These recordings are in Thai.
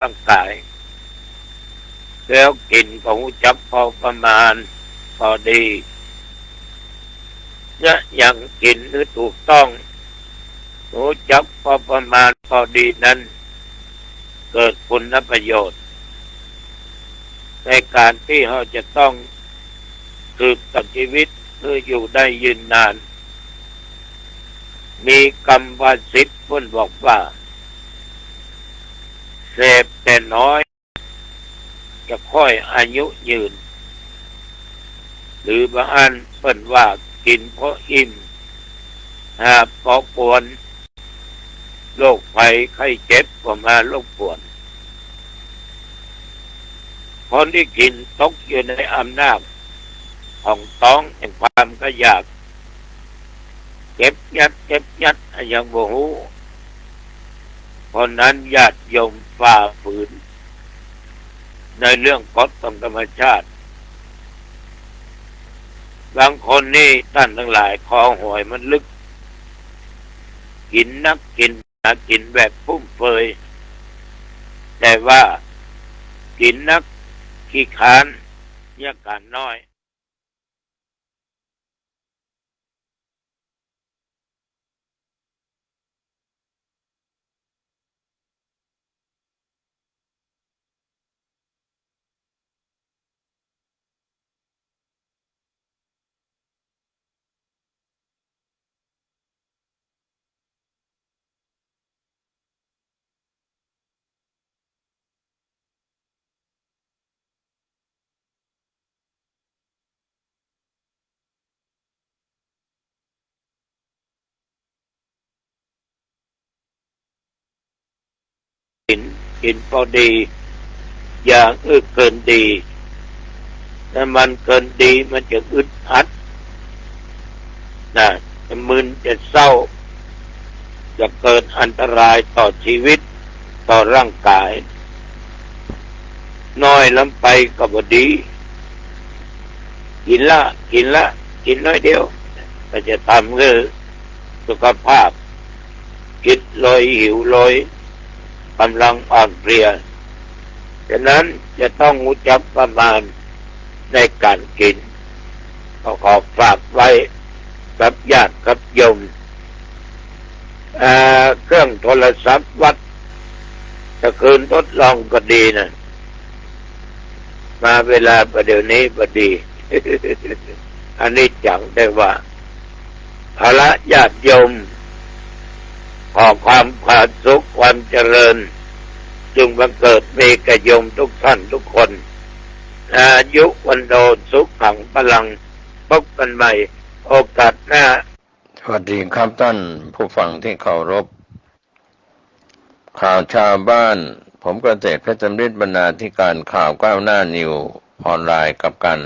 ร่างกายแล้วกินก็รู้จักพอประมาณพอดีเนี่ยอย่างกินหรือถูกต้องรู้จักพอประมาณพอดีนั้นเกิดคุณประโยชน์ในการที่เราจะต้องสืบต่อชีวิตเพื่ออยู่ได้ยืนนานมีคำว่าสิทธิ์เพิ่นบอกว่าเสพแต่น้อยจะค่อยอายุยืนหรือบางอันเพิ่นว่ากินเพราะอิ่มหาเพราะปวนโรคภัยไข้เจ็บก็มาโรคปวดคนที่กินตกอยู่ในอำนาจของต้องแห่งความก็อยากเก็บยัดอย่างโมโหคนนั้นญาติโยมฝ่าฝืนในเรื่องกฎของธรรมชาติบางคนนี่ท่านทั้งหลายคอหวยมันลึกกินนักกินกินแบบพุ่มเฟยแต่ว่ากินนักขี้ขานยาการน้อยกินพอดีอย่างเกินดีถ้ามันเกินดีมันจะอึดอัดนะจะมึนจะเศร้าจะเกิดอันตรายต่อชีวิตต่อร่างกายน้อยลำไปก็บ่ดีกินน้อยเดียวก็จะทำให้สุขภาพคิดลอยหิวลอยกำลังอ่อนเพลียฉะนั้นจะต้องรู้จักประมาณในการกินขอฝากไว้กับญาติกับโยมเครื่องโทรศัพท์วัดถ้าคืนทดลองก็ดีนะมาเวลาประเดี๋ยวนี้พอดี อันนี้จังได้ว่าภาระญาติโยมขอความผาสุขความเจริญจึงบังเกิดมีแก่โยมทุกท่านทุกคนอายุวันโดสุขขังพลังพบกันใหม่โอกาสหน้าสวัสดีครับท่านผู้ฟังที่เคารพข่าวชาวบ้านผมเกษตรเพชรจำริดบรรณาธิการข่าวก้าวหน้านิวออนไลน์กับการ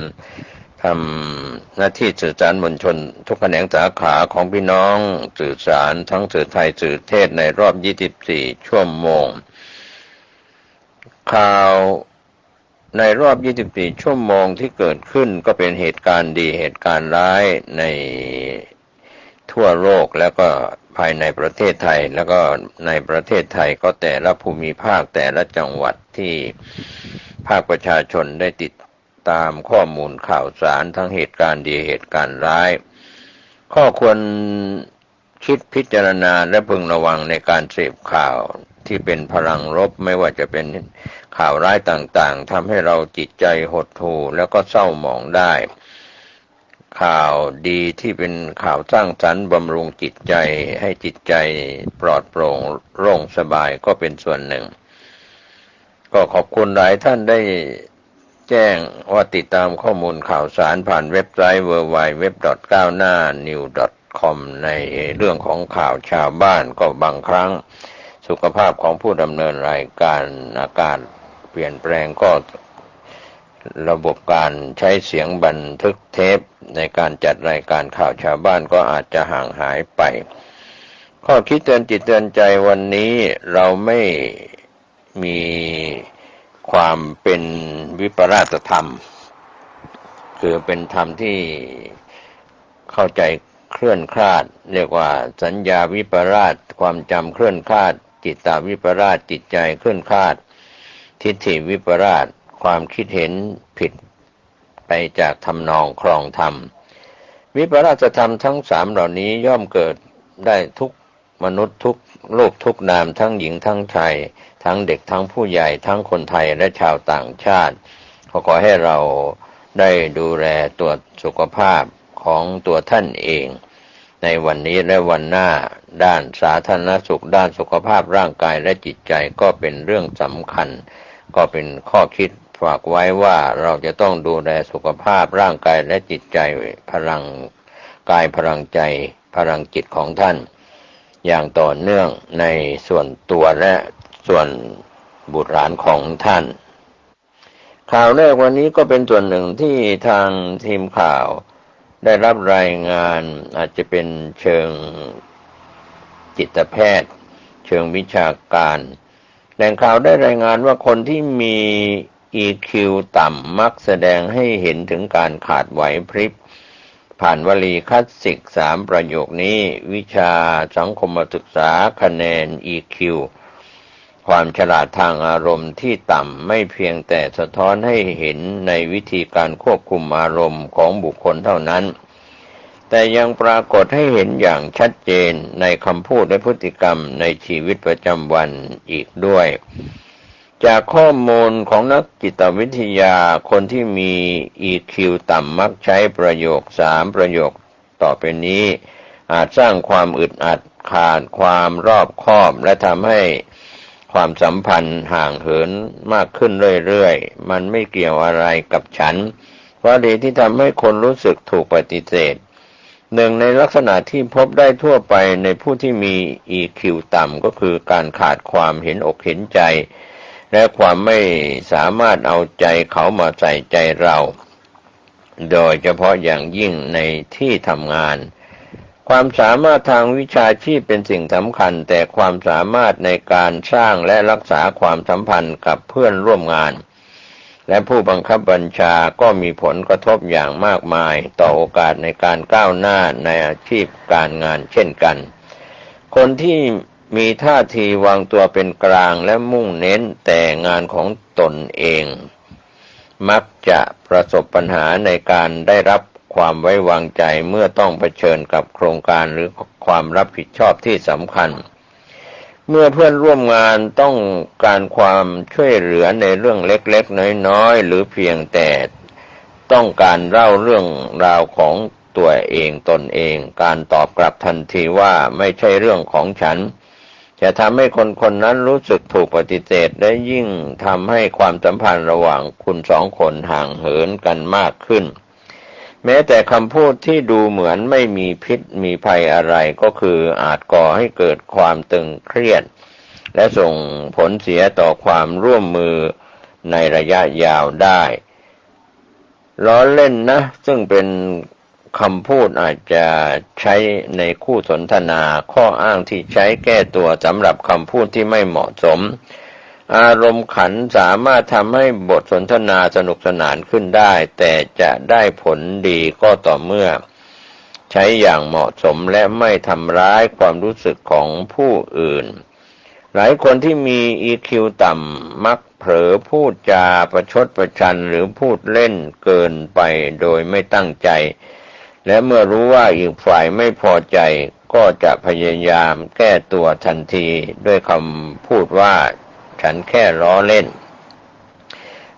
ทำหน้าที่สื่อสารมวลชนทุกแขนงสาขาของพี่น้องสื่อสารทั้งสื่อไทยสื่อเทศในรอบ24ชั่วโมงข่าวในรอบ24ชั่วโมงที่เกิดขึ้นก็เป็นเหตุการณ์ดีเหตุการณ์ร้ายในทั่วโลกแล้วก็ภายในประเทศไทยแล้วก็ในประเทศไทยก็แต่ละภูมิภาคแต่ละจังหวัดที่ภาคประชาชนได้ติดตามข้อมูลข่าวสารทั้งเหตุการณ์ดีเหตุการณ์ร้ายข้อควรคิดพิจารณาและพึงระวังในการเสพข่าวที่เป็นพลังลบไม่ว่าจะเป็นข่าวร้ายต่างๆทำให้เราจิตใจหดหู่แล้วก็เศร้าหมองได้ข่าวดีที่เป็นข่าวสร้างสรรค์บำรุงจิตใจให้จิตใจปลอดโปร่งโล่งสบายก็เป็นส่วนหนึ่งก็ขอบคุณหลายท่านได้แจ้งว่าติดตามข้อมูลข่าวสารผ่านเว็บไซต์ www.gawnahnew.com ในเรื่องของข่าวชาวบ้านก็บางครั้งสุขภาพของผู้ดำเนินรายการอาการเปลี่ยนแปลงก็ระบบการใช้เสียงบันทึกเทปในการจัดรายการข่าวชาวบ้านก็อาจจะห่างหายไปข้อคิดเตือนจิตเตือนใจวันนี้เราไม่มีความเป็นวิปลาสธรรมคือเป็นธรรมที่เข้าใจเคลื่อนคลาดเรียกว่าสัญญาวิปลาสความจำเคลื่อนคลาดจิตตวิปลาสจิตใจเคลื่อนคลาด ทิฏฐิวิปราชความคิดเห็นผิดไปจากทำนองครองธรรมวิปราชธรรมทั้งสามเหล่านี้ย่อมเกิดได้ทุกมนุษย์ทุกโลกทุกนามทั้งหญิงทั้งชายทั้งเด็กทั้งผู้ใหญ่ทั้งคนไทยและชาวต่างชาติขอให้เราได้ดูแลตัวสุขภาพของตัวท่านเองในวันนี้และวันหน้าด้านสาธารณสุขด้านสุขภาพร่างกายและจิตใจก็เป็นเรื่องสำคัญก็เป็นข้อคิดฝากไว้ว่าเราจะต้องดูแลสุขภาพร่างกายและจิตใจพลังกายพลังใจพลังจิตของท่านอย่างต่อเนื่องในส่วนตัวและส่วนบุตรหลานของท่านข่าวแรกวันนี้ก็เป็นส่วนหนึ่งที่ทางทีมข่าวได้รับรายงานอาจจะเป็นเชิงจิตแพทย์เชิงวิชาการแหล่งข่าวได้รายงานว่าคนที่มี EQ ต่ำมักแสดงให้เห็นถึงการขาดไหวพริบผ่านวลีคลาสสิก3ประโยคนี้วิชาสังคมศึกษาคะแนน EQ ความฉลาดทางอารมณ์ที่ต่ำไม่เพียงแต่สะท้อนให้เห็นในวิธีการควบคุมอารมณ์ของบุคคลเท่านั้นแต่ยังปรากฏให้เห็นอย่างชัดเจนในคำพูดและพฤติกรรมในชีวิตประจำวันอีกด้วยจากข้อมูลของนักจิตวิทยาคนที่มี EQ ต่ำมักใช้ประโยค3ประโยคต่อไปนี้อาจสร้างความอึดอัดขาดความรอบคอบและทำให้ความสัมพันธ์ห่างเหินมากขึ้นเรื่อยๆมันไม่เกี่ยวอะไรกับฉันวลีที่ทำให้คนรู้สึกถูกปฏิเสธหนึ่งในลักษณะที่พบได้ทั่วไปในผู้ที่มี EQ ต่ำก็คือการขาดความเห็นอกเห็นใจและความไม่สามารถเอาใจเขามาใส่ใจเราโดยเฉพาะอย่างยิ่งในที่ทำงานความสามารถทางวิชาชีพเป็นสิ่งสำคัญแต่ความสามารถในการสร้างและรักษาความสัมพันธ์กับเพื่อนร่วมงานและผู้บังคับบัญชาก็มีผลกระทบอย่างมากมายต่อโอกาสในการก้าวหน้าในอาชีพการงานเช่นกันคนที่มีท่าทีวางตัวเป็นกลางและมุ่งเน้นแต่งานของตนเองมักจะประสบปัญหาในการได้รับความไว้วางใจเมื่อต้องเผชิญกับโครงการหรือความรับผิดชอบที่สำคัญเมื่อเพื่อนร่วมงานต้องการความช่วยเหลือในเรื่องเล็กๆน้อยๆหรือเพียงแต่ต้องการเล่าเรื่องราวของตัวเองตนเองการตอบกลับทันทีว่าไม่ใช่เรื่องของฉันจะทำให้คนคนนั้นรู้สึกถูกปฏิเสธและยิ่งทำให้ความสัมพันธ์ระหว่างคุณสองคนห่างเหินกันมากขึ้นแม้แต่คำพูดที่ดูเหมือนไม่มีพิษมีภัยอะไรก็คืออาจก่อให้เกิดความตึงเครียดและส่งผลเสียต่อความร่วมมือในระยะยาวได้ล้อเล่นนะซึ่งเป็นคำพูดอาจจะใช้ในคู่สนทนาข้ออ้างที่ใช้แก้ตัวสำหรับคำพูดที่ไม่เหมาะสมอารมณ์ขันสามารถทำให้บทสนทนาสนุกสนานขึ้นได้แต่จะได้ผลดีก็ต่อเมื่อใช้อย่างเหมาะสมและไม่ทำร้ายความรู้สึกของผู้อื่นหลายคนที่มี EQ ต่ำมักเผลอพูดจาประชดประชันหรือพูดเล่นเกินไปโดยไม่ตั้งใจและเมื่อรู้ว่าอีกฝ่ายไม่พอใจก็จะพยายามแก้ตัวทันทีด้วยคำพูดว่าฉันแค่ล้อเล่น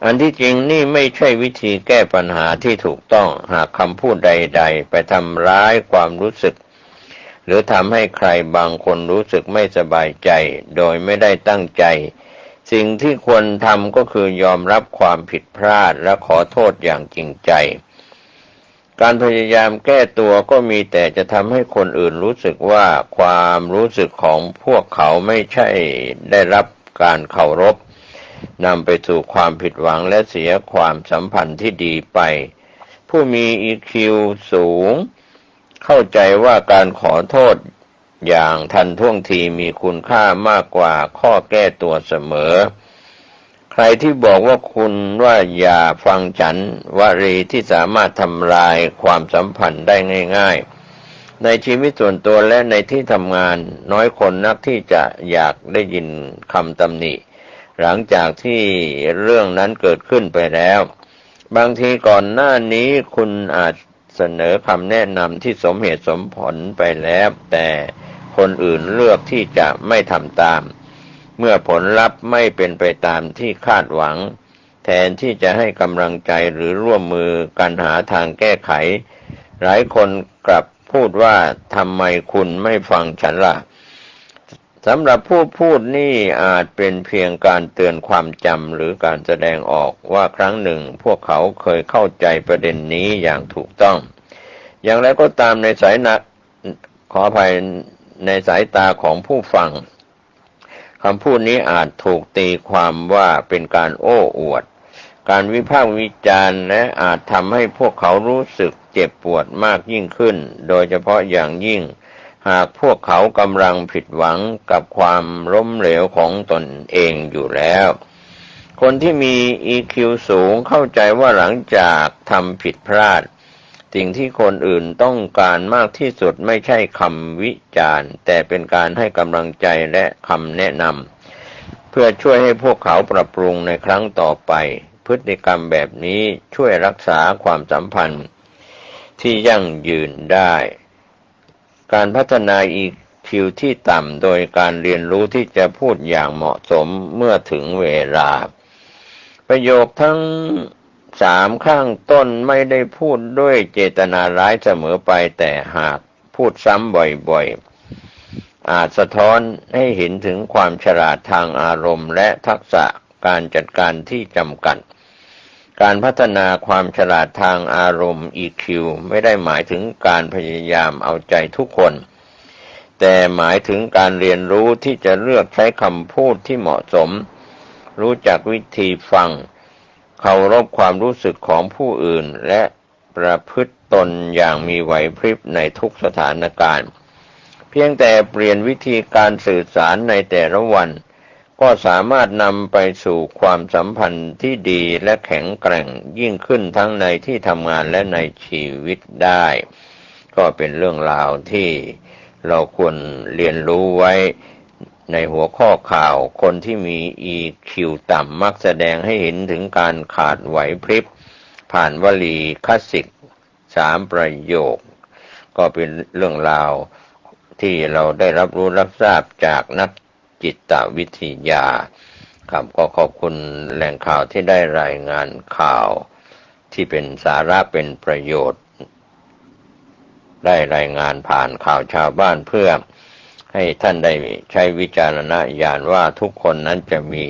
อันที่จริงนี่ไม่ใช่วิธีแก้ปัญหาที่ถูกต้องหากคำพูดใดๆไปทำร้ายความรู้สึกหรือทำให้ใครบางคนรู้สึกไม่สบายใจโดยไม่ได้ตั้งใจสิ่งที่ควรทำก็คือยอมรับความผิดพลาดและขอโทษอย่างจริงใจการพยายามแก้ตัวก็มีแต่จะทำให้คนอื่นรู้สึกว่าความรู้สึกของพวกเขาไม่ใช่ได้รับการเคารพนำไปสู่ความผิดหวังและเสียความสัมพันธ์ที่ดีไปผู้มี EQ สูงเข้าใจว่าการขอโทษอย่างทันท่วงทีมีคุณค่ามากกว่าข้อแก้ตัวเสมอใครที่บอกว่าคุณว่าอย่าฟังฉันวลีที่สามารถทำลายความสัมพันธ์ได้ง่ายๆในชีวิตส่วนตัวและในที่ทำงานน้อยคนนักที่จะอยากได้ยินคำตำหนิ หลังจากที่เรื่องนั้นเกิดขึ้นไปแล้วบางทีก่อนหน้านี้คุณอาจเสนอคำแนะนำที่สมเหตุสมผลไปแล้วแต่คนอื่นเลือกที่จะไม่ทำตามเมื่อผลลัพธ์ไม่เป็นไปตามที่คาดหวังแทนที่จะให้กำลังใจหรือร่วมมือกันหาทางแก้ไขหลายคนกลับพูดว่าทำไมคุณไม่ฟังฉันล่ะสำหรับผู้พูดนี่อาจเป็นเพียงการเตือนความจำหรือการแสดงออกว่าครั้งหนึ่งพวกเขาเคยเข้าใจประเด็นนี้อย่างถูกต้องอย่างไรก็ตามในสายขออภัยในสายตาของผู้ฟังคำพูดนี้อาจถูกตีความว่าเป็นการโอ้อวดการวิพากษ์วิจารณ์และอาจทำให้พวกเขารู้สึกเจ็บปวดมากยิ่งขึ้นโดยเฉพาะอย่างยิ่งหากพวกเขากำลังผิดหวังกับความล้มเหลวของตนเองอยู่แล้วคนที่มี EQ สูงเข้าใจว่าหลังจากทำผิดพลาดสิ่งที่คนอื่นต้องการมากที่สุดไม่ใช่คำวิจารณ์แต่เป็นการให้กำลังใจและคำแนะนำเพื่อช่วยให้พวกเขาปรับปรุงในครั้งต่อไปพฤติกรรมแบบนี้ช่วยรักษาความสัมพันธ์ที่ยั่งยืนได้การพัฒนา EQ ที่ต่ำโดยการเรียนรู้ที่จะพูดอย่างเหมาะสมเมื่อถึงเวลาประโยคทั้ง3ข้างต้นไม่ได้พูดด้วยเจตนาร้ายเสมอไปแต่หากพูดซ้ำบ่อยๆอาจสะท้อนให้เห็นถึงความฉลาดทางอารมณ์และทักษะการจัดการที่จำกัดการพัฒนาความฉลาดทางอารมณ์ EQ ไม่ได้หมายถึงการพยายามเอาใจทุกคนแต่หมายถึงการเรียนรู้ที่จะเลือกใช้คำพูดที่เหมาะสมรู้จักวิธีฟังเคารพความรู้สึกของผู้อื่นและประพฤติตนอย่างมีไหวพริบในทุกสถานการณ์เพียงแต่เปลี่ยนวิธีการสื่อสารในแต่ละวันก็สามารถนำไปสู่ความสัมพันธ์ที่ดีและแข็งแกร่งยิ่งขึ้นทั้งในที่ทำงานและในชีวิตได้ก็เป็นเรื่องราวที่เราควรเรียนรู้ไว้ในหัวข้อข่าวคนที่มี EQ ต่ำมักแสดงให้เห็นถึงการขาดไหวพริบผ่านวลีคลาสสิก3ประโยคก็เป็นเรื่องราวที่เราได้รับรู้รับทราบจากนักจิตวิทยาครับก็ขอบคุณแหล่งข่าวที่ได้รายงานข่าวที่เป็นสาระเป็นประโยชน์ได้รายงานผ่านข่าวชาวบ้านเพื่อให้ท่านได้ใช้วิจารณญาณว่าทุกคนนั้นจะมี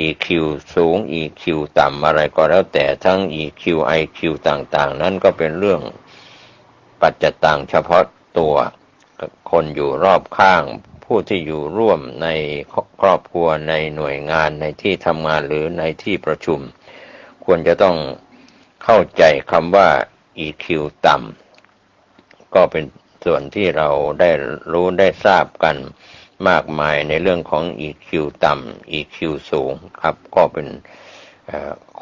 EQ สูง EQ ต่ำอะไรก็แล้วแต่ทั้ง EQ IQ ต่างๆนั้นก็เป็นเรื่องปัจจตังเฉพาะตัวคนอยู่รอบข้างผู้ที่อยู่ร่วมในครอบครัวในหน่วยงานในที่ทำงานหรือในที่ประชุมควรจะต้องเข้าใจคำว่า EQ ต่ำก็เป็นส่วนที่เราได้รู้ได้ทราบกันมากมายในเรื่องของ EQ ต่ำ EQ สูงครับก็เป็น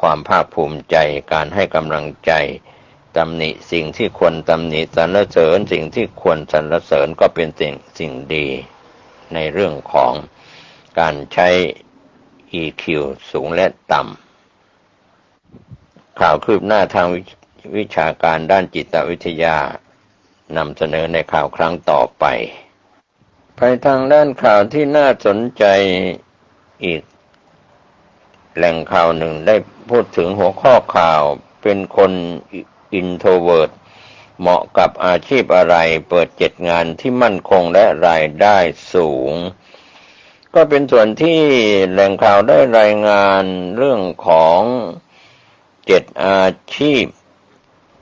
ความภาคภูมิใจการให้กำลังใจตำหนิสิ่งที่ควรตำหนิสรรเสริญสิ่งที่ควรสรรเสริญก็เป็นสิ่งดีในเรื่องของการใช้ EQ สูงและต่ำข่าวคืบหน้าทางวิชาการด้านจิตวิทยานำเสนอในข่าวครั้งต่อไปไปทางด้านข่าวที่น่าสนใจอีกแหล่งข่าวหนึ่งได้พูดถึงหัวข้อข่าวเป็นคนintrovert เหมาะกับอาชีพอะไรเปิด7งานที่มั่นคงและรายได้สูงก็เป็นส่วนที่แหล่งข่าวได้รายงานเรื่องของ7อาชีพ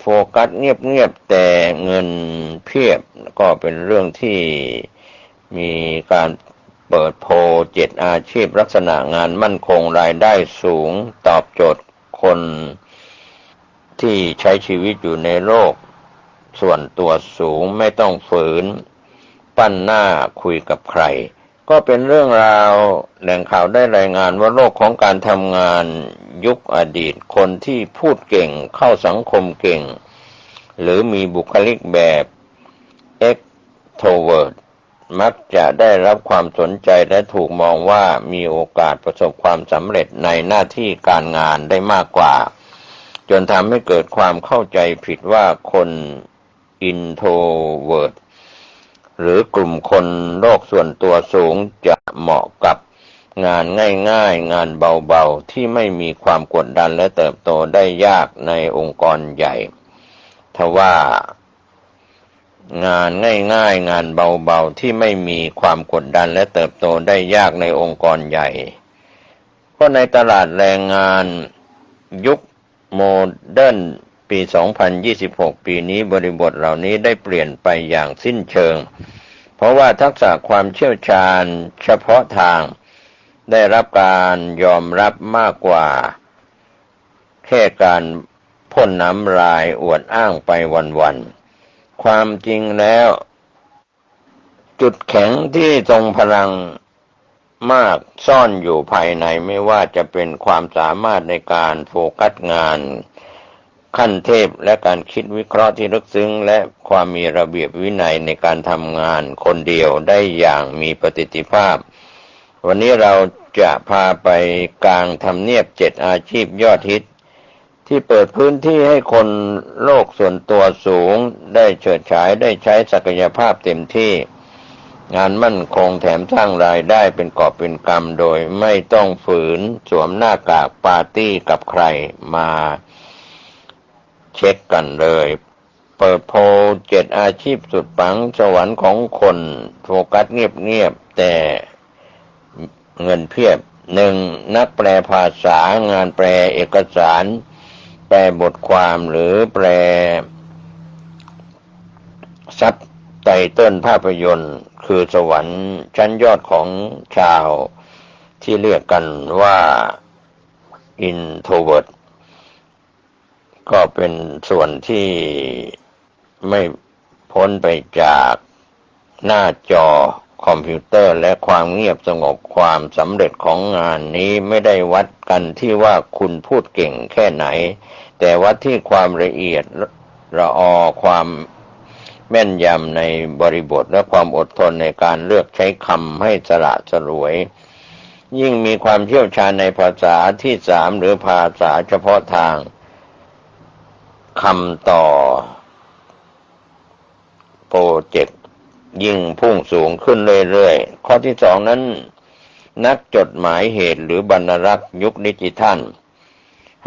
โฟกัสเงียบๆแต่เงินเพียบก็เป็นเรื่องที่มีการเปิดโพล7อาชีพลักษณะงานมั่นคงรายได้สูงตอบโจทย์คนที่ใช้ชีวิตอยู่ในโลกส่วนตัวสูงไม่ต้องฝืนปั้นหน้าคุยกับใครก็เป็นเรื่องราวแหล่งข่าวได้รายงานว่าโลกของการทำงานยุคอดีตคนที่พูดเก่งเข้าสังคมเก่งหรือมีบุคลิกแบบ extrovert มักจะได้รับความสนใจและถูกมองว่ามีโอกาสประสบความสำเร็จในหน้าที่การงานได้มากกว่าจนทำให้เกิดความเข้าใจผิดว่าคนอินโทรเวิร์ตหรือกลุ่มคนโลกส่วนตัวสูงจะเหมาะกับงานง่ายๆงานเบาๆที่ไม่มีความกดดันและเติบโตได้ยากในองค์กรใหญ่ทว่างานง่ายๆงานเบาๆที่ไม่มีความกดดันและเติบโตได้ยากในองค์กรใหญ่เพราะในตลาดแรงงานยุคโมเดิร์นปี 2026 ปีนี้บริบทเหล่านี้ได้เปลี่ยนไปอย่างสิ้นเชิงเพราะว่าทักษะความเชี่ยวชาญเฉพาะทางได้รับการยอมรับมากกว่าแค่การพ่นน้ำลายอวดอ้างไปวันๆความจริงแล้วจุดแข็งที่ทรงพลังมากซ่อนอยู่ภายในไม่ว่าจะเป็นความสามารถในการโฟกัสงานขั้นเทพและการคิดวิเคราะห์ที่ลึกซึ้งและความมีระเบียบวินัยในการทำงานคนเดียวได้อย่างมีประสิทธิภาพวันนี้เราจะพาไปกลางทำเนียบ7อาชีพยอดฮิตที่เปิดพื้นที่ให้คนโลกส่วนตัวสูงได้เฉิดฉายได้ใช้ศักยภาพเต็มที่งานมั่นคงแถมสร้างรายได้เป็นกอบเป็นกำโดยไม่ต้องฝืนสวมหน้ากากปาร์ตี้กับใครมาเช็คกันเลยเปิดโพล7อาชีพสุดปังสวรรค์ของคนโฟกัสเงียบๆแต่เงินเพียบ1นักแปลภาษางานแปลเอกสารแปลบทความหรือแปลซับไตเติ้ลภาพยนตร์คือสวรรค์ชั้นยอดของชาวที่เรียกกันว่าอินโทรเวิร์ตก็เป็นส่วนที่ไม่พ้นไปจากหน้าจอคอมพิวเตอร์และความเงียบสงบความสำเร็จของงานนี้ไม่ได้วัดกันที่ว่าคุณพูดเก่งแค่ไหนแต่วัดที่ความละเอียดละออความแม่นยำในบริบทและความอดทนในการเลือกใช้คำให้สละสลวยยิ่งมีความเชี่ยวชาญในภาษาที่3หรือภาษาเฉพาะทางคำต่อโปรเจกต์ยิ่งพุ่งสูงขึ้นเรื่อยๆข้อที่2นั้นนักจดหมายเหตุหรือบรรณารักษ์ยุคดิจิทัล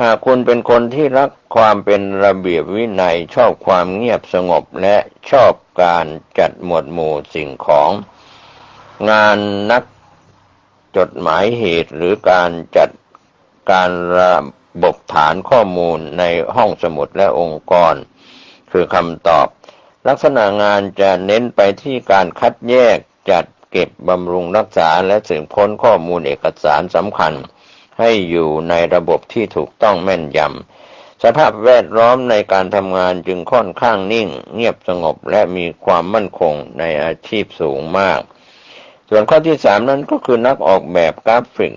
หากคุณเป็นคนที่รักความเป็นระเบียบวินัยชอบความเงียบสงบและชอบการจัดหมวดหมู่สิ่งของงานนักจดหมายเหตุหรือการจัดการระบบฐานข้อมูลในห้องสมุดและองค์กรคือคำตอบลักษณะงานจะเน้นไปที่การคัดแยกจัดเก็บบำรุงรักษาและสืบค้นข้อมูลเอกสารสำคัญให้อยู่ในระบบที่ถูกต้องแม่นยำสภาพแวดล้อมในการทำงานจึงค่อนข้างนิ่งเงียบสงบและมีความมั่นคงในอาชีพสูงมากส่วนข้อที่3นั้นก็คือนักออกแบบกราฟิก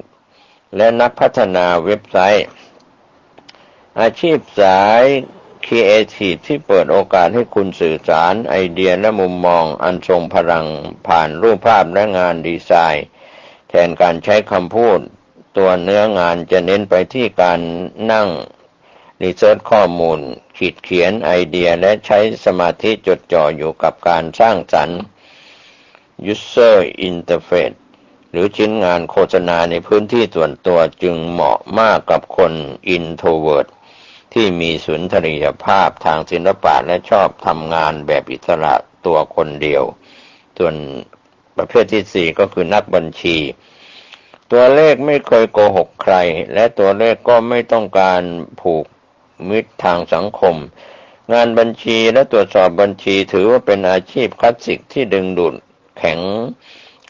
และนักพัฒนาเว็บไซต์อาชีพสายครีเอทีฟที่เปิดโอกาสให้คุณสื่อสารไอเดียและมุมมองอันทรงพลังผ่านรูปภาพและงานดีไซน์แทนการใช้คำพูดตัวเนื้องานจะเน้นไปที่การนั่งรีเสิร์ชข้อมูลเขียนไอเดียและใช้สมาธิจดจ่ออยู่กับการสร้างสรรค์ User Interface หรือชิ้นงานโฆษณาในพื้นที่ส่วนตัวจึงเหมาะมากกับคน Introvert ที่มีสุนทรียภาพทางศิลปะและชอบทำงานแบบอิสระตัวคนเดียวส่วนประเภทที่4ก็คือนักบัญชีตัวเลขไม่เคยโกหกใครและตัวเลขก็ไม่ต้องการผูกมิตรทางสังคมงานบัญชีและตรวจสอบบัญชีถือว่าเป็นอาชีพคลาสสิกที่ดึงดูดแข็ง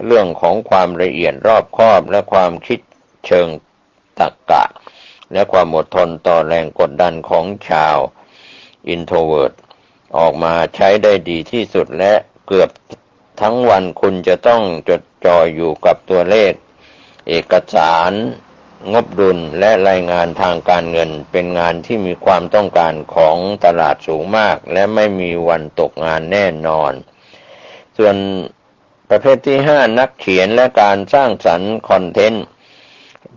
เรื่องของความละเอียดรอบคอบและความคิดเชิงตรรกะและความอดทนต่อแรงกดดันของชาว Introvert ออกมาใช้ได้ดีที่สุดและเกือบทั้งวันคุณจะต้องจดจ่ออยู่กับตัวเลขเอกสารงบดุลและรายงานทางการเงินเป็นงานที่มีความต้องการของตลาดสูงมากและไม่มีวันตกงานแน่นอนส่วน ประเภทที่ห้านักเขียนและการสร้างสรรค์คอนเทนต์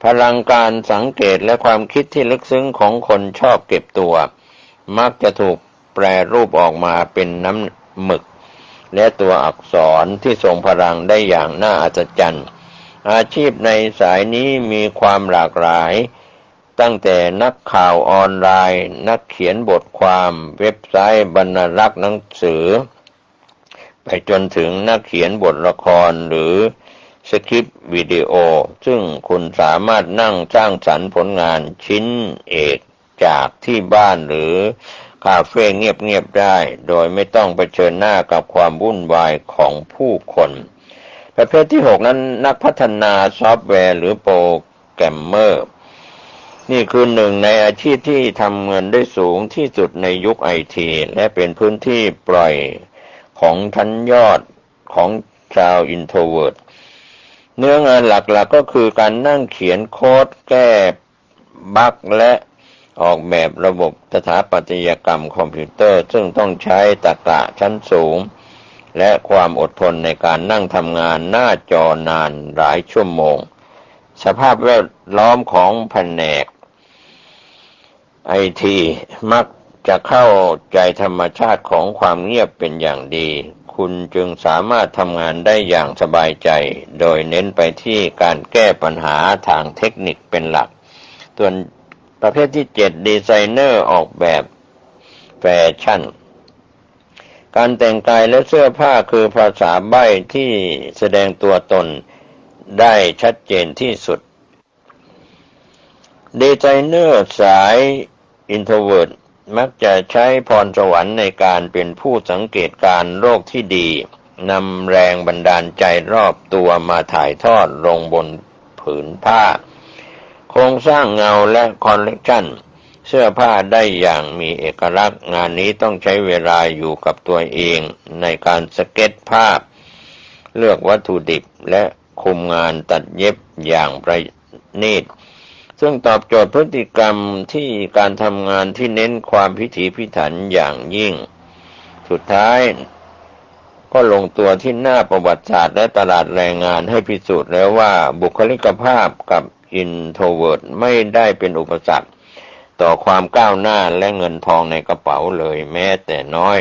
พลังการสังเกตและความคิดที่ลึกซึ้งของคนชอบเก็บตัวมักจะถูกแปรรูปออกมาเป็นน้ำหมึกและตัวอักษรที่ทรงพลังได้อย่างน่าอัศจรรย์อาชีพในสายนี้มีความหลากหลายตั้งแต่นักข่าวออนไลน์นักเขียนบทความเว็บไซต์บรรณารักษ์หนังสือไปจนถึงนักเขียนบทละครหรือสคริปต์วิดีโอซึ่งคุณสามารถนั่งสร้างสรรค์ผลงานชิ้นเอกจากที่บ้านหรือคาเฟ่เงียบๆได้โดยไม่ต้องเผชิญหน้ากับความวุ่นวายของผู้คนประเภทที่6นั้นนักพัฒนาซอฟต์แวร์หรือโปรแกรมเมอร์นี่คือหนึ่งในอาชีพที่ทำเงินได้สูงที่สุดในยุคไอทีและเป็นพื้นที่ปล่อยของชั้นยอดของชาวอินโทรเวิร์ตเนื้องานหลักๆก็คือการนั่งเขียนโค้ดแก้บั๊กและออกแบบระบบสถาปัตยกรรมคอมพิวเตอร์ซึ่งต้องใช้ตรรกะชั้นสูงและความอดทนในการนั่งทำงานหน้าจอนานหลายชั่วโมงสภาพแวดล้อมของแผนกไอทีมักจะเข้าใจธรรมชาติของความเงียบเป็นอย่างดีคุณจึงสามารถทำงานได้อย่างสบายใจโดยเน้นไปที่การแก้ปัญหาทางเทคนิคเป็นหลักส่วนประเภทที่7ดีไซเนอร์ออกแบบแฟชั่นการแต่งกายและเสื้อผ้าคือภาษาใบ้ที่แสดงตัวตนได้ชัดเจนที่สุดดีไซเนอร์สายอินโทรเวิร์ตมักจะใช้พรสวรรค์ในการเป็นผู้สังเกตการโลกที่ดีนำแรงบันดาลใจรอบตัวมาถ่ายทอดลงบนผืนผ้าโครงสร้างเงาและคอลเลกชันเสื้อผ้าได้อย่างมีเอกลักษณ์งานนี้ต้องใช้เวลาอยู่กับตัวเองในการสเก็ตภาพเลือกวัตถุดิบและคุมงานตัดเย็บอย่างประณีตซึ่งตอบโจทย์พฤติกรรมที่การทำงานที่เน้นความพิถีพิถันอย่างยิ่งสุดท้ายก็ลงตัวที่หน้าประวัติศาสตร์และตลาดแรงงานให้พิสูจน์แล้วว่าบุคลิกภาพกับอินโทรเวิร์ตไม่ได้เป็นอุปสรรคต่อความก้าวหน้าและเงินทองในกระเป๋าเลยแม้แต่น้อย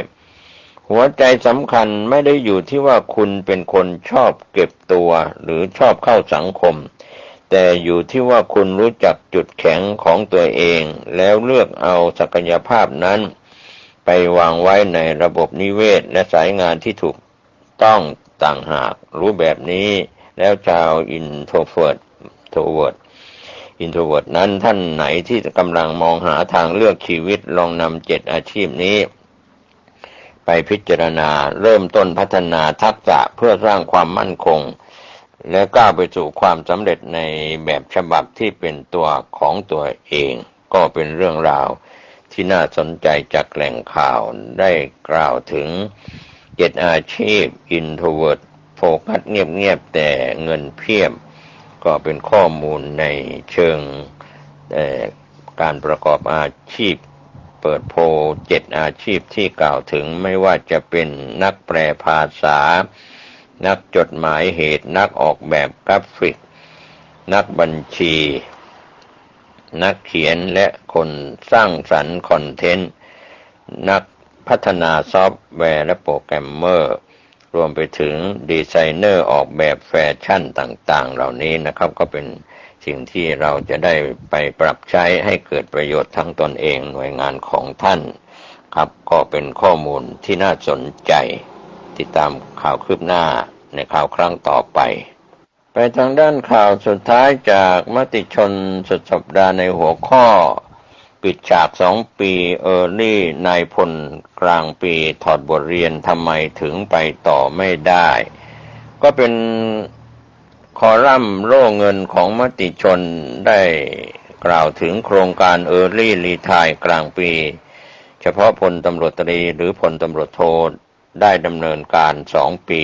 หัวใจสำคัญไม่ได้อยู่ที่ว่าคุณเป็นคนชอบเก็บตัวหรือชอบเข้าสังคมแต่อยู่ที่ว่าคุณรู้จักจุดแข็งของตัวเองแล้วเลือกเอาศักยภาพนั้นไปวางไว้ในระบบนิเวศและสายงานที่ถูกต้องต่างหากรู้แบบนี้แล้วชาวอินโทรเวิร์ตนั้นท่านไหนที่กำลังมองหาทางเลือกชีวิตลองนำ7อาชีพนี้ไปพิจารณาเริ่มต้นพัฒนาทักษะเพื่อสร้างความมั่นคงและก้าวไปสู่ความสำเร็จในแบบฉบับที่เป็นตัวของตัวเองก็เป็นเรื่องราวที่น่าสนใจจากแหล่งข่าวได้กล่าวถึง7อาชีพอินโทรเวิร์ตโฟกัสเงียบๆแต่เงินเพียบก็เป็นข้อมูลในเชิงการประกอบอาชีพเปิดโพล7อาชีพที่กล่าวถึงไม่ว่าจะเป็นนักแปลภาษานักจดหมายเหตุนักออกแบบกราฟิกนักบัญชีนักเขียนและคนสร้างสรรค์คอนเทนต์นักพัฒนาซอฟต์แวร์และโปรแกรมเมอร์รวมไปถึงดีไซเนอร์ออกแบบแฟชั่นต่างๆเหล่านี้นะครับก็เป็นสิ่งที่เราจะได้ไปปรับใช้ให้เกิดประโยชน์ทั้งตนเองหน่วยงานของท่านครับก็เป็นข้อมูลที่น่าสนใจติดตามข่าวคืบหน้าในข่าวครั้งต่อไปทางด้านข่าวสุดท้ายจากมติชนสุดสัปดาห์ในหัวข้อปิดฉาก2 ปีลี่นายพลกลางปีถอดบทเรียนทำไมถึงไปต่อไม่ได้ก็เป็นคอลัมน์โล่เงินของมติชนได้กล่าวถึงโครงการลี่รีไทร์กลางปีเฉพาะพลตำรวจตรีหรือพลตำรวจโทได้ดำเนินการ2 ปี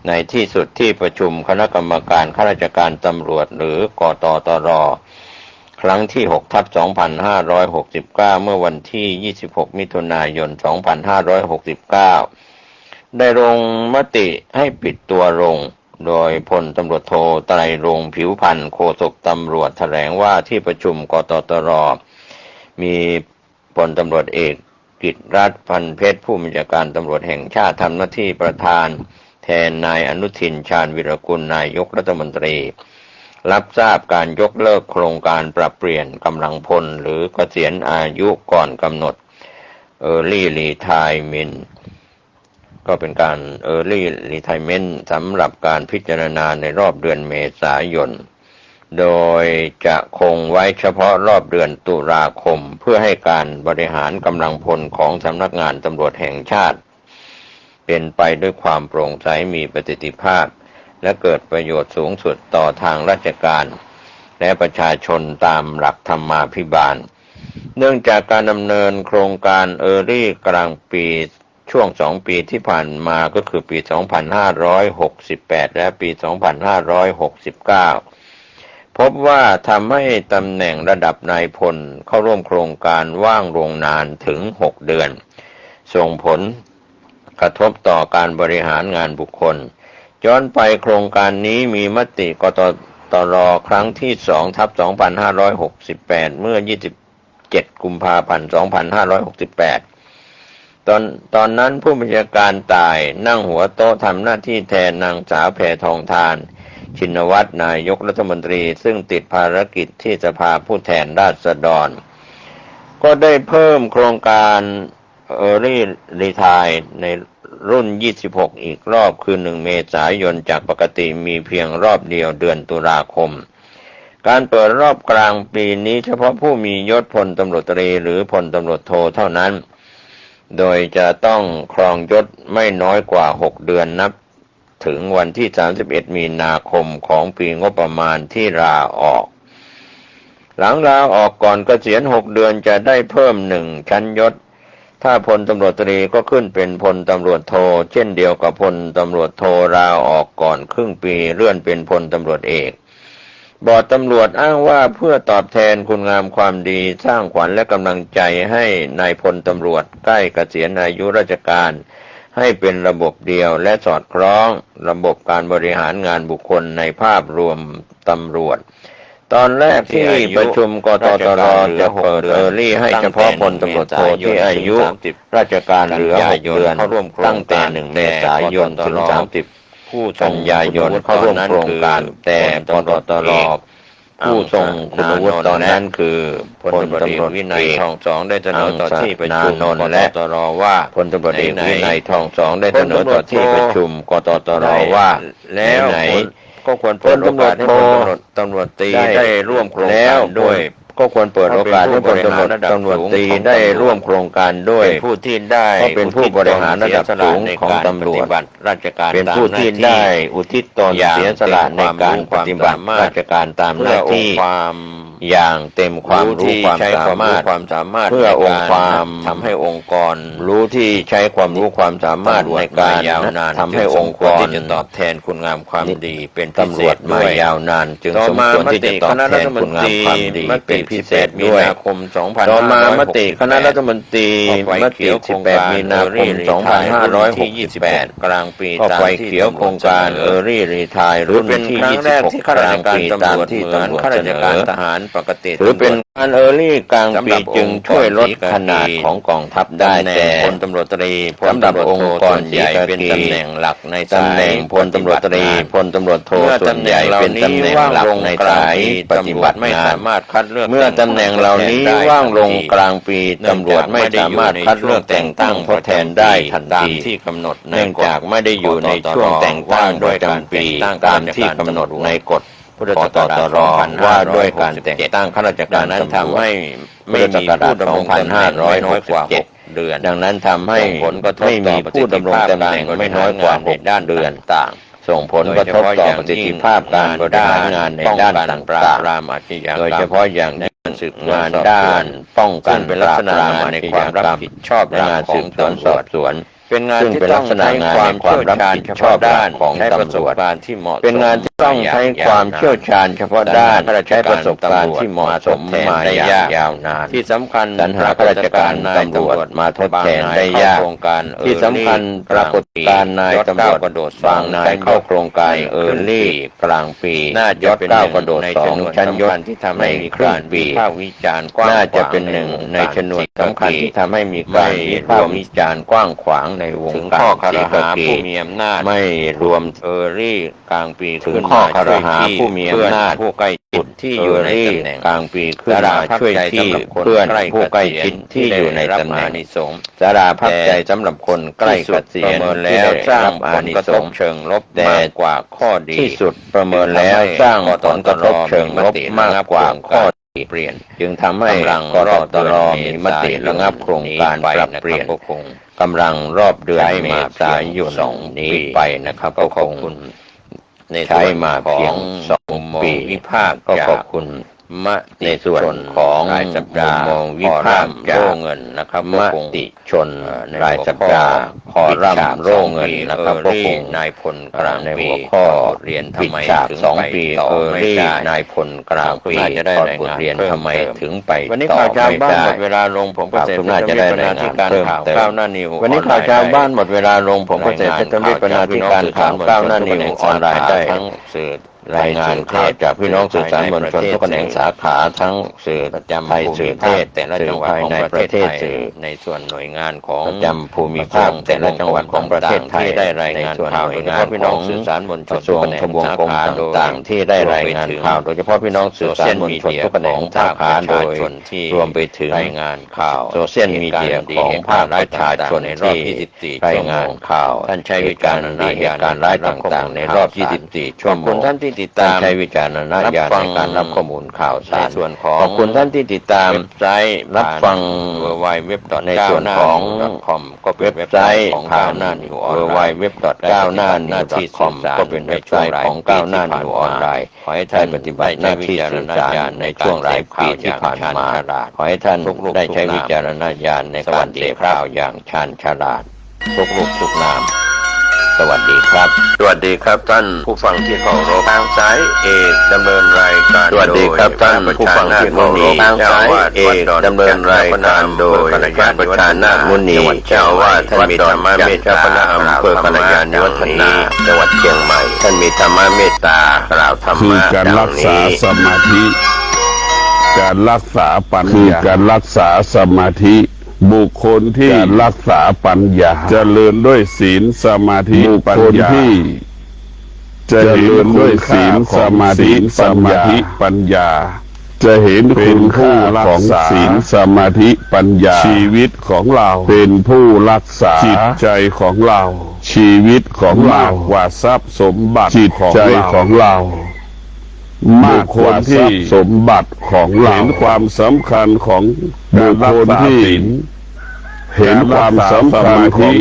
ในที่สุดที่ประชุมคณะกรรมการข้าราชการตำรวจหรือกตตร.ครั้งที่6/2569เมื่อวันที่26มิถุนายน2569 ได้ลงมติให้ปิดตัวลงโดยพลตำรวจโทไตรรงค์ผิวพันธ์โฆษกตำรวจแถลงว่าที่ประชุมกตตรมีพลตำรวจเอกกิตติรัตน์พันเพชรผู้บัญชาการตำรวจแห่งชาติทำหน้าที่ประธานแทนนายอนุทินชาญวิรากูลนายกรัฐมนตรีรับทราบการยกเลิกโครงการปรับเปลี่ยนกำลังพลหรือเกษียณอายุก่อนกำหนด Early Retirement ก็เป็นการ Early Retirement สำหรับการพิจารณาในรอบเดือนเมษายนโดยจะคงไว้เฉพาะรอบเดือนตุลาคมเพื่อให้การบริหารกำลังพลของสำนักงานตำรวจแห่งชาติเป็นไปด้วยความโปร่งใสมีประสิทธิภาพและเกิดประโยชน์สูงสุดต่อทางราชการและประชาชนตามหลักธรรมาภิบาลเนื่องจากการดำเนินโครงการเออรี่กลางปีช่วง2 ปีที่ผ่านมาก็คือปี 2568 และปี 2569 พบว่าทำให้ตำแหน่งระดับนายพลเข้าร่วมโครงการว่างลงนานถึง6 เดือนส่งผลกระทบต่อการบริหารงานบุคคลย้อนไปโครงการนี้มีมติกตรครั้งที่ 2/2568 เมื่อ 27 กุมภาพันธ์ 2568 ตอนนั้นผู้บัญชาการตายนั่งหัวโต๊ะทำหน้าที่แทนนางสาวแพทองธารชินวัตรนายกรัฐมนตรีซึ่งติดภารกิจที่สภาผู้แทนราษฎรก็ได้เพิ่มโครงการEarly Retire ในรุ่น 26 อีกรอบคือ 1 เมษายนจากปกติมีเพียงรอบเดียวเดือนตุลาคมการเปิดรอบกลางปีนี้เฉพาะผู้มียศพลตำรวจตรีหรือพลตำรวจโทเท่านั้นโดยจะต้องครองยศไม่น้อยกว่า6 เดือนนับถึงวันที่ 31 มีนาคมของปีงบประมาณที่ลาออกหลังลาออกก่อนเกษียณ6 เดือนจะได้เพิ่ม1 ชั้นยศถ้าพลตำรวจตรีก็ขึ้นเป็นพลตำรวจโทเช่นเดียวกับพลตำรวจโทลาออกก่อนครึ่งปีเลื่อนเป็นพลตำรวจเอกบอร์ดตำรวจอ้างว่าเพื่อตอบแทนคุณงามความดีสร้างขวัญและกำลังใจให้นายพลตำรวจใกล้เกษียณอายุราชการให้เป็นระบบเดียวและสอดคล้องระบบการบริหารงานบุคคลในภาพรวมตำรวจตอนแรกที่ประชุมกตตรจะเปิดเออรี่ให้เฉพาะพลตำรวจโทที่อายุราชการเหลือ6 เดือนตั้งแต่1 เมษายนถึง 30 กันยายนเข้าร่วมโครงการแต่กตตรผู้ทรงคุณวุฒิตอนนั้นคือพลตำรวจวินัยทองสองได้เสนอต่อที่ประชุมกตตรว่าพลตำรวจเอกวินัยทองสองได้เสนอต่อที่ประชุมกตตรว่าแล้วก็ควรเปิดโอกาสให้พลตำรวจตรีได้ร่วมโครงการด้วยก็ควรเปิดโอกาสให้พลตำรวจตรีได้ร่วมโครงการด้วยเป็นผู้ที่ได้เป็นผู้บริหารระดับสูงของตำรวจราชการเป็นผู้ที่ได้อุทิศตนเสียสละในการปฏิบัติราชการตามหน้าที่อย่างเต็มความรู้ความสามารถเพื่อองค์ความทำให้องค์กรรู้ที่ใช้ความรู้ความสามารถในการทำให้องค์กรที่จะตอบแทนคุณงามความดีเป็นตำรวจมายาวนานจึงสมควรที่จะตอบแทนคุณงามความดีเป็นพิเศษด้วยต่อมามติคณะรัฐมนตรีมติ 18 มีนาคม 2568 กลางปีก็ไฟเขียวโครงการ Early Retire รุ่นที่ 26 กลางปีตามที่ตำรวจเสนอปกติถือเป็นการเออรี่กลางปีจึงช่วยลดขนาดของกองทัพได้แต่พลตำรวจตรีสำหรับองค์กรใหญ่เป็นตำแหน่งหลักในตำแหน่งพลตำรวจตรีพลตำรวจโทส่วนใหญ่เป็นตำแหน่งหลักในสายปฏิบัติงานเมื่อตำแหน่งเหล่านี้ว่างลงกลางปีตำรวจไม่สามารถคัดเลือกแต่งตั้งทดแทนได้ทันทีเนื่องจากไม่ได้อยู่ในช่วงแต่งตั้งโดยการปีตามที่กำหนดในกฎพุทธศักราช ว่าด้วยการแต่งตั้งข้าราชการนั้นทำให้ไม่มีผู้ดำรงตำแหน่งไม่น้อยกว่า6 เดือนดังนั้นทำให้ไม่มีผู้ดำรงตำแหน่งไม่น้อยกว่า6 เดือนต่างส่งผลกระทบต่อประสิทธิภาพการบริหารงานในด้านต่างๆโดยเฉพาะอย่างยิ่งงานด้านป้องกันเป็นลักษณะงานในความรับผิดชอบงานสืบสวนสอบสวนเป็นงานที่ต้องใช้ความเชี่ยวชาญเฉพาะด้านของตำรวจเป็นงานที่ ต้องใช้ความเชี่ยวชาญเฉพาะด้านใช้ประสบการณ์ที่เหมาะสมมาอย่างยาวนานที่สำคัญสรรหาข้าราชการตำรวจมาทดแทนได้ยากที่สำคัญปรากฏการณ์นายตำรวจบางนายเข้าโครงการลี่กลางปียศก้าวกระโดด2 ชั้นยศที่ทำให้มีการวิพากษ์วิจารณ์กว้างน่าจะเป็นหนึ่งในชนวนสำคัญที่ทำให้มีการวิพากษ์วิจารณ์กว้างขวางในวงการศรีกากีผู้มีอำนาจไม่รวมลี่กลางปีถึงข้อคารหาผู้มีอำนาจผู้ใกล้ชิดที่อยู่ในตำแหน่งกลางปีขึ้นมาช่วยที่เพื่อนผู้ใกล้ชิดที่อยู่ในตำแหน่งสาราพักใจสำหรับคนใกล้เกษียณแล้วสร้างผลกระทบเชิงลบมากกว่าข้อดีที่สุดประเมินแล้วสร้างผลกระทบเชิงลบมากกว่าข้อดีเปลี่ยนจึงทำให้กรตรมีมติระงับโครงการปรับเปลี่ยนกำลังรอบเดือนเมษายนนี้ไปนะครับก็ขอบคุณใช้มาเพียง2 ปีวิพากษ์ก็ขอบคุณในส่วนของรายสัปดาห์มองวิพากษ์โล่เงินนะครับมติชนรายสัปดาห์ขอร่ำโล่เงินนะครับก็คงนายพลกลางในหัวข้อเรียนทำไมถึง2 ปีนายพลกลางปีจะได้รายงานเรียนทำไมถึงไปวันนี้ข่าวชาวบ้านหมดเวลาลงผมก็เสร็จน่าจะได้รายงานเพิ่มเติมวันนี้ข่าวชาวบ้านหมดเวลาลงผมก็เสร็จจะต้องรีบปนาธิการข่าวก้าวหน้านิวออนไลน์ได้ทั้งสื่อรายงานข่าวจากพี่น้องสื่อสารมวลชนทุกแขนงสาขาทั้งสื่อประจำไทยสื่อเทศแต่ละจังหวัดภายในประเทศสื่อในส่วนหน่วยงานของประจำภูมิภาคแต่ละจังหวัดของประเทศไทยได้รายงานข่าวโดยเฉพาะพี่น้องสื่อสารมวลชนทุกแขนงสาขาต่างๆที่ได้รายงานข่าวโดยเฉพาะพี่น้องสื่อสารมวลชนทุกแขนงสาขาโดยรวมไปถึงรายงานข่าวโซเชียลมีเดียของภาคประชาชนในรอบ24รายงานข่าวท่านใช้วิจารณญาณการร้ายต่างๆในรอบ24ชั่วโมงท่านที่ติดตามใช้วิจารณญาณในการรับข้อมูลข่าวสารส่วนของขอบคุณท่านที่ติดตามเว็บไซต์รับฟังในส่วนของก็เป็นเว็บไซต์ของก้าวหน้านิวออนไลน์เว็บก้าวหน้านิว.com ก็เป็นเว็บไซต์ของก้าวหน้านิวออนไลน์ขอให้ท่านปฏิบัติหน้าที่สื่อสารในช่วงหลายปีที่ผ่านมาขอให้ท่านได้ใช้วิจารณญาณในการเสพข่าวอย่างชาญฉลาดทุกรูปทุกนามสวัสดีครับสวัสดีครับท่านผู้ฟังที่เคารพทางสายเอกดำเนินรายการสวัสดีครับท่านผู้ฟังที่เคารพทางสายเอกดำเนินรายการโดยพระประธานนามุนีเจ้าว่าท่านมีธรรมเมตตาพระอำเภอกัลยาณิวัฒนาจังหวัดเชียงใหม่ท่านมีธรรมเมตตากล่าวธรรมะคือการรักษาสมาธิการรักษาปัญญาคือการรักษาสมาธิบุคคลที่รักษาปัญญาเจริญด้วยศีลสมาธิปัญญาที่เจริญด้วยศีลสมาธิปัญญาจะเห็นคุณค่าของศีลสมาธิปัญญาชีวิตของเราเป็นผู้รักษาจิตใจของเราชีวิตของเรามากกว่าทรัพย์สมบัติจิตใจของเรามากกว่าทรัพย์สมบัติของเราเห็นความสำคัญของบุคคลที่เห็นความสำคัญของ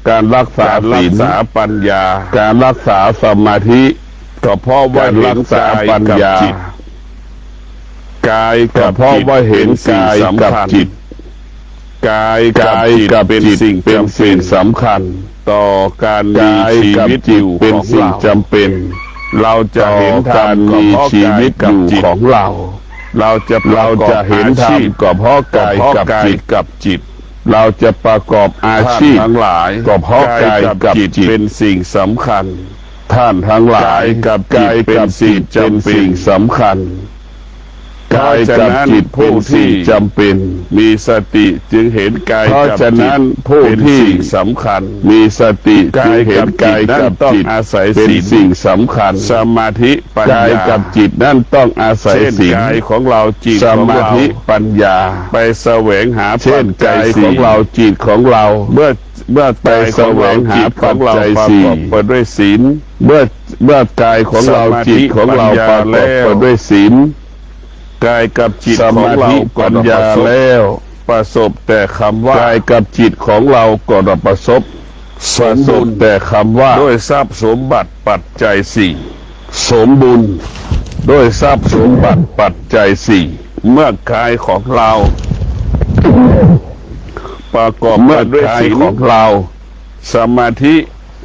การรักษาศีลปัญญาการรักษาสมาธิก็เพราะว่ารักษาปัญญากายก็เพราะว่าเห็นกายกับจิตกายกับจิตเป็นสิ่งสำคัญต่อการมีชีวิตอยู่เป็นสิ่งจำเป็นเราจะเห็นการมีชีวิตอยู่ของเราจะเห็นธรรมก็เพราะกายกับจิตเราจะประกอบอาชีพทั้งหลายก็เพราะกายกับจิตเป็นสิ่งสำคัญท่านทั้งหลายกับกายเป็นสิ่งสำคัญกายกับจิตผู้ที่จำเป็นมีสติจึงเห็นกายกับจิตเป็นสิ่งสำคัญมีสติจึงเห็นกายกับจิตเป็นสิ่งสำคัญสมาธิปัญญากายกับจิตนั่นต้องอาศัยศีลกายของเราจิตสมาธิปัญญาไปแสวงหาเช่นกายของเราจิตของเราเมื่อไปแสวงหาปัจจัยสี่ประกอบด้วยศีลเมื่อกายของเราจิตของเราประกอบด้วยศีลกายกับจิตของเราปัญญาแล้วประสบแต่คำว่ากายกับจิตของเราก็ประสบแต่คำว่าด้วยทรัพย์สมบัติปัจจัยสี่สมบูรณ์ด้วยทรัพย์สมบัติปัจจัยสี่เมื่อกายของเราประกอบด้วยศีลของเราสมาธิ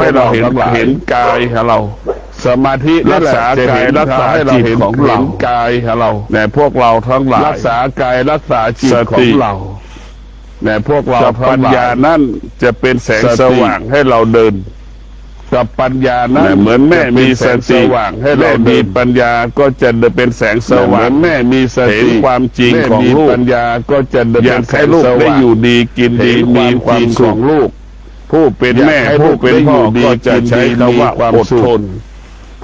ให้เราเห็นกายของเราสมาธิรักษากายรักษาให้เราเห็นของเรากายของเราแต่พวกเราทั้งหลายรักษากายรักษาจิตของเรา แต่พวกเรา กับปัญญานั่นจะเป็นแสงสว่างให้เราเดิน กับปัญญานั้น เหมือนแม่มีสติ สว่างให้เรา แม่ เดิ มี น ปัญญาก็จะเป็นแสงสว่าง เหมือนแม่มีส เห็น ติ ความจริงของลูก แม่มีปัญญาก็จะ อยากให้ลูกได้อยู่ดีกินดี มี มีความ ม คาวจริง สุ ข ข องลูก ผู้เป็นแม่ อยากให้ ผู้เป็นพ่อ ลูกได้อยู่ดี ก็จะใช้คำว่า มีความ อด สุข ทน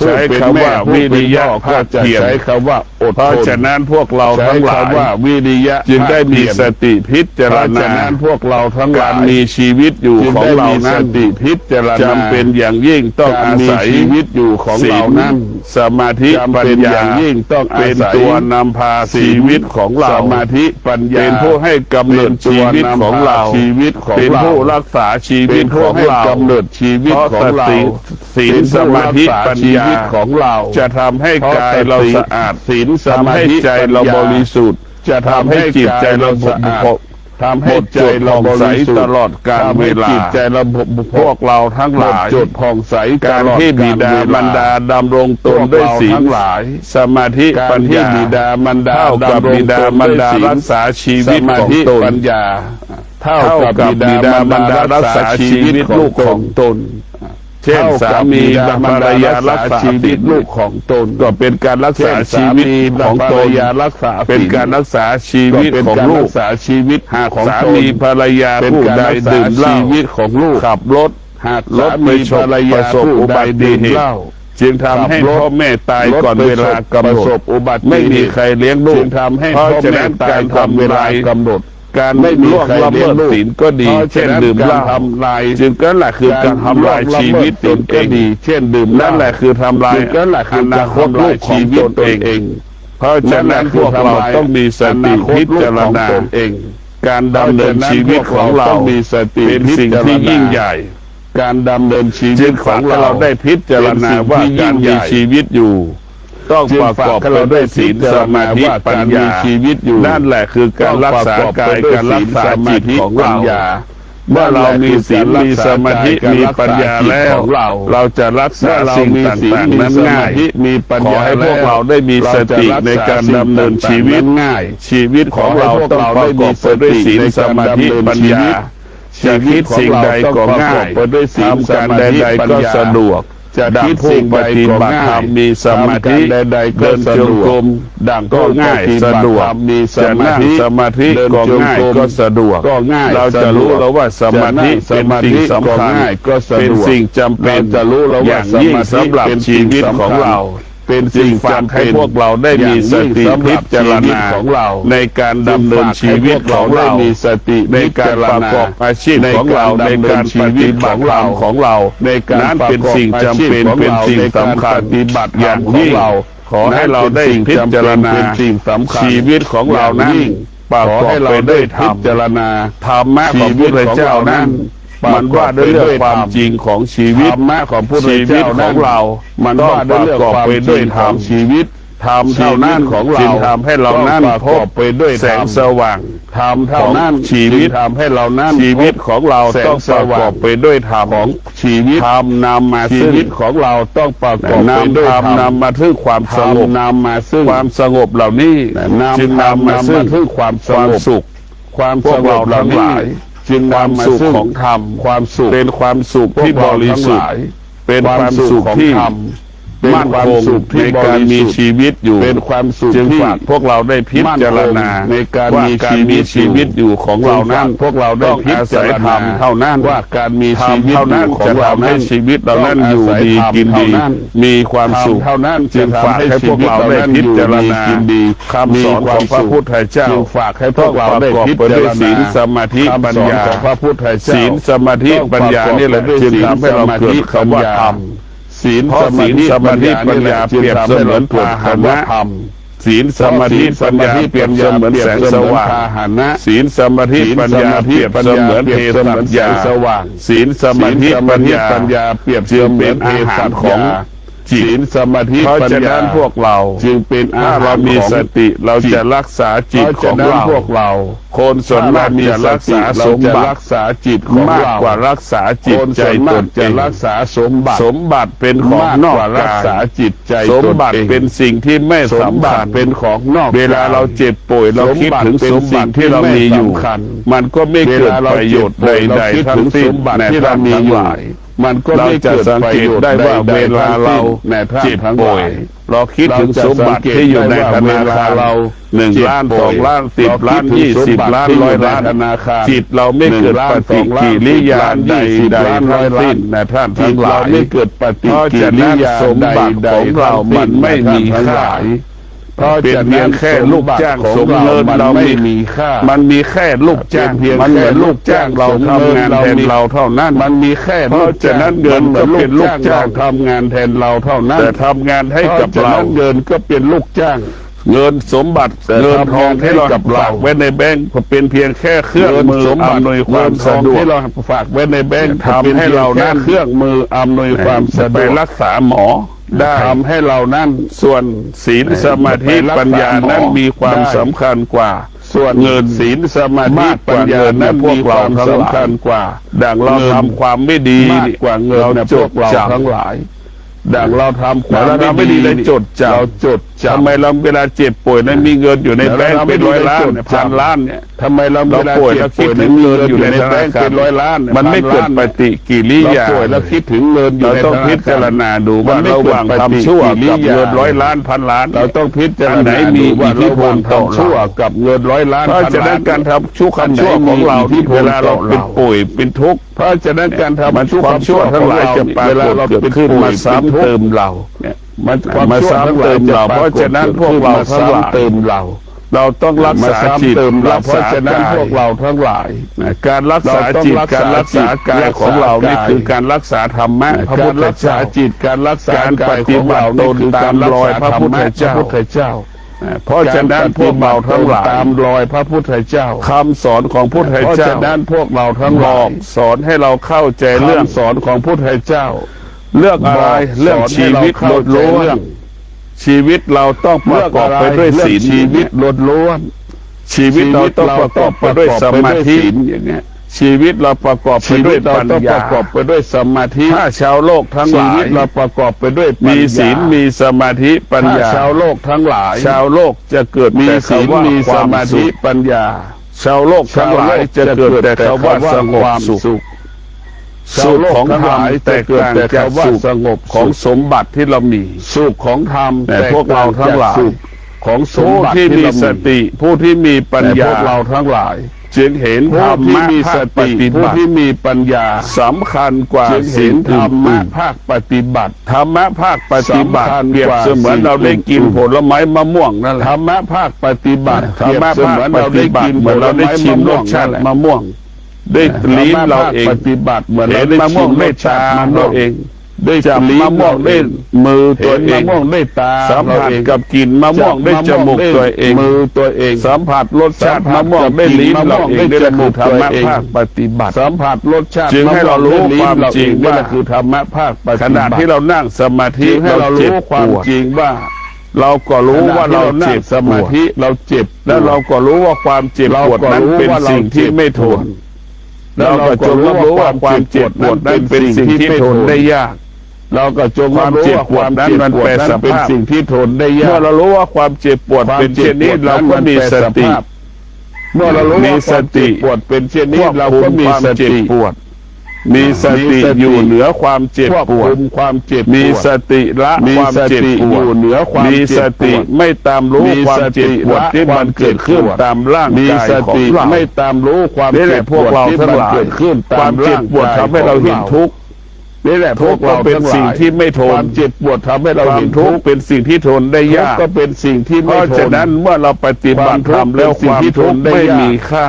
ใช้คำว่าวิริยะ ก็ ภาค จะ เพียร ใช้คำว่าอด เพราะ ทน ฉะนั้นพวกเรา ใช้ ทั้งหลาย คำว่าวิริยะ จึงได้มี ภาคเพียร สติพิจาร เพราะ ณา ฉะนั้นพวกเราทั้งห กา ลาร ย มีชีวิตอยู่ จึง ของ ได้ เรา มีส นั้น ติพิจารณา จำเป็นอย่างยิ่งต้อง การ อา มี ศัย ชีวิตอยู่ของ ศี เรา ล นั้น สมาธิ จำ ปัญ เป็นอ ญา ย่างยิ่งต้องอา เป็น ศัย ตัวนำพาชีวิตของเรา สมาธิปัญญา เป็นผู้ให้กำเนิดชีวิตของเรา ชีวิตของ เป็น เรา ผู้รักษาชีวิ เป็ ต น ข ผู้ อง ให้ เรา กำเนิดชีวิต เพราะ ของเรา ศีลสมาธิปัญ ชี ญา วิตของเรา จะทำให้กายเราสะอาด ศีลส ทำ มา ให้ ธิ ใจเรา ปัญญ บริสุทธิ์ จะทำให้ จิตใจเรา สะอาดทำให้ หมด ใจ จด เรา ผ่อง บ ใส ริสุทธิ์ ตลอดกาล ทำให้ เวลา จิตใจเรา พวกเราทั้งหลาย หมดจดผ่องใส การ ตลอด ที่บิดา ลเวล มารดาดำรงตน พวก ด้วย เรา ศีล ทั้งหลาย สมาธิ การ ปัญ ที่ ญา บิดามารดา เท่ากับ ดำรง บิดามารดา ตนด้วยศีล รักษาชีวิต สมา ของ ธิ ตน ปัญญา เท่า เท่า กับ กับ บิ บิดา ดาม าร ร ดา ดา รั รั ก ก ษา ษา ชี ชี วิ วิ ต ต ลู ลู ก ก ข ข อ อง ง ต ต น น เช่นสามีภรรยารักษา ชีวิตลูกของตน ก็เป็นการรักษาชีวิตของตน รักษา เป็นการรักษาชีวิตของลูก รักษาชีวิต หาก ของ สา ตน มีภรรยา เป็น ผู้ การ ใด รักษา ดื่มเหล้า ชีวิตของลูก ขับรถ หาก รถไปชน ภรร ป ยา ระสบ ผู้ อุ ใด บัติ ดื่ม เห เห ตุ ล้า จึงทำให้ ขับรถ พ่อแม่ตายก่อนเวลากำหน ประส ด บอุบัติเหตุ ไม่มีใครเลี้ยงลู จึ ก งทำให้ เพราะ พ่อ ฉะ แม่ นั้น ตาย การ ก่อนเว ทำ ลา ลาย กำหนด การ ไม่มี ล่วง ใคร ละ เลี้ เมิ ยง ด ลูก ศีลก็ดี เพราะ เช่น ฉะนั้น ดื่มเหล้า การทำลาย จึงนั่นแหละคือการทำลายชีวิตตนเอง ดี เช่นดื่มเหล้า นั่นแหละคือทำลาย นั่นแหละคือ อนาคตลูกของตนเอง เพราะฉะนั้นพวกเราต้องมีสติพิจารณา เอง การดำเนินชีวิตของเรา ต้องมีสติ เป็นสิ่งที่ยิ่งใหญ่ การดำเนินชีวิ จึ ต ง ข ฝา อก ง ให้ เรา เราได้พิจารณาว่า เป็นสิ่งที่ยิ่ การ งใหญ่ มีชีวิตอยู่ ต้องประกอบไปด้วยศีลสมาธิปัญญา ชีวิตอยู่ นั่นแหละคือการรักษากายการรักษาจิตของเราเมื่อเรามีศีลมีสมาธิมีปัญญาแล้ว เราจะรักษาสิ่งต่างๆนั้นง่าย มีปัญ ขอ ญา ให้พวกเราได้มีสติในการดำเนินชีวิต ง่าย ชีวิตของเราต้องประกอบไปด้วยศีลสมาธิปัญญาจะคิดสิ่งใดก็ง่ายทำการใดๆก็สะดวก จะ ดัง คิด ผู้ สิ่ง ป ใด ฏิ ก็ บัติธร ง่าร ย มมีสมาธิ ทำการใดๆก็ เดิน สะ จ ด ง วก กรม ดัง ก็ง่ายสะดวก มี จะนั่งสมาธิ เดิน ก็ จง ง่าย กรม ก็สะดวก ก็ง่าย เราจะรู้แล้วว่าสมาธิเป็นสิ่งสำคัญ ง่ายก็สะดวก เป็นสิ่งจำเป็น เราจะรู้แล้ว อ ว่า ย่างยิ่ง สมาธิ สำหรับ เป็น ชีวิตของเรา เป็น จึ สิ่ ง ง ฝาก จำ ให้ เป็น พวกเราได้มีสติพิจารณา ของเรา ในการดำเนินชีวิตของเรา มีสติ ในการประกอบอาชีพของเราในการปฏิบัติธรรมของเรา ในการ นั้นเป็นสิ่งจำเป็นเป็นสิ่งสำคัญ ปฏิบัติ อย่างยิ่งขอให้เราได้พิจารณา เป็นสิ่งสำคัญ ชีวิตของเรานั้นประ ขอก อบ ให้ ไป เรา ด้ ได้ วยธร พิ รม จารณา ธรรมะของพระพุทธเจ้านั้นมันว่าด้วยเรื่องความจริงของชีวิต ธรรมะของพระพุทธ ชีวิต เจ้า ของเรา มัน ต้อง ว่าด้วยเรื่อง ประกอบ ความ ไป จ ด้ ริ วย ง ธร ข ร อ ม งชีวิต ธรรมเท่านั้น ของเรา จึงทำให้เรานั้น ต้องประกอบไปด้วย แสง ธรรม สว่าง ธรรมเท่านั้น ของชีวิต จึงทำให้เรานั้น ชีวิตของเรา แส ต้อง ส ประก ว่า อง บไปด้วยธรรม ของชีวิต ธรรมนำมา ชี ซึ่ง วิตของเราต้องประกอบไป นำ ด้วย ธรรม ธรรม นำมาซึ่งความสงบ นำมาซึ่ง ความสงบเหล่านี้ จึงนำมาซึ่ง ความส ความ งบ สุข ความ พวกเราทั้งหลาย จึง ความ นำมา สุข ซึ่ง ของธรรม ความสุข เป็นความสุขที่บริสุทธิ์ เป็นความสุขที่ เป็น มั่น ความ คง สุขที่ ในการมีชีวิตอยู่ เป็นความสุข จึง ที่ ฝากพวกเราได้พิจารณา ในการ ว่า มี การมีชีวิตอยู่ของเรานั้น พวกเราได้ ต้อง พิ อา จา ศัย ร ธรร ณาม เท่านั้น ว่าการมี ธรร ชี ม วิต เท่านั้น ของ จะ เรา ทำให้ชีวิตเรานั้นอยู่ดีกินดี มีความสุข เท่านั้น จึงฝากให้พวกเราได้พิจารณา กินดี คำสอนของพระพุทธเจ้า จึงฝากให้พวกเราได้ ต้อง พิ ประกอบไป จาร ด้วย ณา ศีลสมาธิปัญญา คำสอนของพระพุทธเจ้า ศีลสมาธิปัญญานี่แหละจึงทำให้เราเกิดคำว่าธรรม ศีล เพราะศีลสมาธิปัญญาเปรียบเสมือนพาหนะ ศีลสมาธิปัญญาเปรียบเสมือนแสงสว่าง ศีลสมาธิปัญญาเปรียบเสมือนเทสัญญา สว่าง ศีลสมาธิปัญญา เปรียบเส จึง มื เป็ อน น อา อา หา หาร ร ข ข อ อง ง จิตศีลสมาธิปัญญาเพราะฉะนั้นพวกเราจึงเป็นถ้าเรามีสติเราจะรักษาจิตของเราพวกเราคนส่วนมากจะรักษาสมบัติรักษาจิตของเรามากกว่ารักษาจิตใจตนจะรักษาสมบัติเป็นของนอกรักษาจิตใจสมบัติเป็นสิ่งที่ไม่สำคัญเป็นของนอกเวลาเราเจ็บป่วยเราคิดถึงสมบัติที่เรามีอยู่มันก็ไม่เกิดประโยชน์ใดๆทั้งสิ้นที่เรามีอยู่มันก็ไม่เกิดประโยชน์ได้ว่าเวลาเราเจ็บป่วยเราคิดถึงสมบัติที่อยู่ในธนาคารเรา1 ล้าน2 ล้าน10 ล้าน20 ล้าน100 ล้านธนาคารจิตเราไม่เกิดปฏิกิริยาใดทั้งสิ้นนะท่านทั้งหลายไม่เกิดปฏิกิริยาสมบัติของเรามันไม่มีค่าเพราะเป็นเพียงแค่ลูกจ้างสมเงินเราไม่มีค่ามันมีแค่ลูกจ้างมันเหมือนลูกจ้างเราทำงานแทนเราเท่านั้นมันมีแค่เพราะฉะนั้นเงินก็เป็นลูกจ้างทำงานแทนเราเท่านั้นแต่ทำงานให้กับเราเงินก็เป็นลูกจ้างเงินสมบัติเงินทองที่เราฝากไว้ในแบงก์เป็นเพียงแค่เครื่องมืออำนวยความสะดวกที่เราฝากไว้ในแบงก์ทำให้เรานั่นเครื่องมืออำนวยความสะดวกไปรักษาหมอได้ทำให้เรานั่นส่วนศีลสมาธิปัญญานั้นมีความสำคัญกว่าส่วนเงินศีลสมาธิปัญญานั้นพวกเราสำคัญกว่าดังเราทำความไม่ดีกว่าเงินพวกเราทั้งหลายดังเราทำความไม่ดีเลยจดจำเราจดจำทำไมเราเวลาเจ็บป่วยนั้นมีเงินอยู่ในแบงก์เป็น100 ล้านพันล้านเนี่ยทำไมเราป่วยแล้วคิดถึงเงินอยู่ในแบงก์เป็น100 ล้านมันไม่เกิดปฏิกิริยาป่วยแล้วคิดถึงเงินอยู่ในเราต้องพิจารณาดูว่าระหว่างทำชั่วกับเงิน100 ล้านพันล้านเราต้องพิจารณาไหนมีอิทธิพลต่อชั่วกับเงิน100 ล้านเพราะฉะนั้นการทำชั่วของเราที่เวลาเราเป็นป่วยเป็นทุกข์เพราะฉะนั้นการทำความชั่วทั้งหลายจะปรากฏเกิดขึ้นมาซ้ำเติมเราเนี่ยมาซ้ำเติมเราเพราะฉะนั้นพวกเราทั้งหลายเราต้องรักษาจิตรักษากายพวกเราทั้งหลายการรักษาจิตการรักษากายของเรานี่คือการรักษาธรรมะพระพุทธเจ้าจิตการรักษาการปฏิบัติตนตามรอยพระพุทธเจ้าเพราะฉะนั้นพวกเราทั้งหลายตามรอยพระพุทธเจ้าคำสอนของพุทธเจ้าเพราะฉะนั้นพวกเราทั้งหลายสอนให้เราเข้าใจเรื่องสอนของพุทธเจ้าเรื่องอะไรเรื่องชีวิตล้วนชีวิตเราต้องประกอบไปด้วยศีลชีวิตล้วนชีวิตเราต้องประกอบไปด้วยสมาธิอย่างเงี้ยชีวิตเราประกอบไปด้วยปัญญาประกอบไปด้วยสมาธิถ้าชาวโลกทั้งหลายชีวิตเราประกอบไปด้วยมีศีลมีสมาธิปัญญาชาวโลกทั้งหลายชาวโลกจะเกิดมีศีลมีสมาธิปัญญาชาวโลกทั้งหลายจะเกิดแต่คำว่าสงบสุขสุขของธรรมแต่เกิดแต่คำว่าสงบของสมบัติที่เรามีสุขของธรรมแต่พวกเราทั้งหลายของสมบัติที่มีสติผู้ที่มีปัญญาพวกเราทั้งหลายจึงเห็นธรรมะภาคปฏิบัติผู้ที่มีปัญญาสำคัญกว่าศีลธรรมะภาคปฏิบัติธรรมะภาคปฏิบัติเปรียบเสมือนเราได้กินผลไม้มะม่วงนั่นแหละธรรมะภาคปฏิบัติธรรมะภาคปฏิบัติเหมือนเราได้ชิมรสชาติมะม่วงได้ลิ้นเราเองปฏิบัติเหมือนเราได้มะม่วงได้ตาเราเองได้จับมะม่วงได้มือตัวเองมะม่วงได้ตาสัมผัสกับกลิ่นมะม่วงได้จมูกตัวเองมือตัวเองสัมผัสรสชาติมะม่วงได้ลิ้นเราเองได้จมูกธรรมะภาคปฏิบัติสัมผัสรสชาติจึงให้เรารู้ความจริงว่าคือธรรมะภาคปฏิบัติขณะที่เรานั่งสมาธิให้เรารู้ความจริงว่าเราก็รู้ว่าเราเจ็บสมาธิเราเจ็บแล้วเราก็รู้ว่าความเจ็บปวดนั้นเป็นสิ่งที่ไม่ทนเราก็จงรู้ว่าความเจ็บปวดนั้นเป็นสิ่งที่ทนได้ยากเราก็จงรู้ว่าความเจ็บปวดนั้นเป็นสิ่งที่ทนได้ยากเมื่อเรารู้ว่าความเจ็บปวดเป็นเช่นนี้เราก็มีสติเมื่อเรารู้ว่าสติปวดเป็นเช่นนี้เราก็มีสติปวดมีสติอยู่เหนือความเจ็บปวดมีสติละความเจ็บปวดอยู่เหนือความมีสติไม่ตามรู้ความเจ็บปวดที่มันเกิดขึ้นตามร่างกายของเราไม่ตามรู้ความเจ็บปวดที่มันเกิดขึ้นความเจ็บปวดทำให้เราเห็นทุกข์นี่แหละพวกเราเป็นสิ่งที่ไม่ทนความเจ็บปวดทำให้เราเห็นทุกข์เป็นสิ่งที่ทนได้ยากก็เป็นสิ่งที่ไม่ทนเพราะฉะนั้นเมื่อเราปฏิบัติธรรมแล้วความทุกข์ไม่มีค่า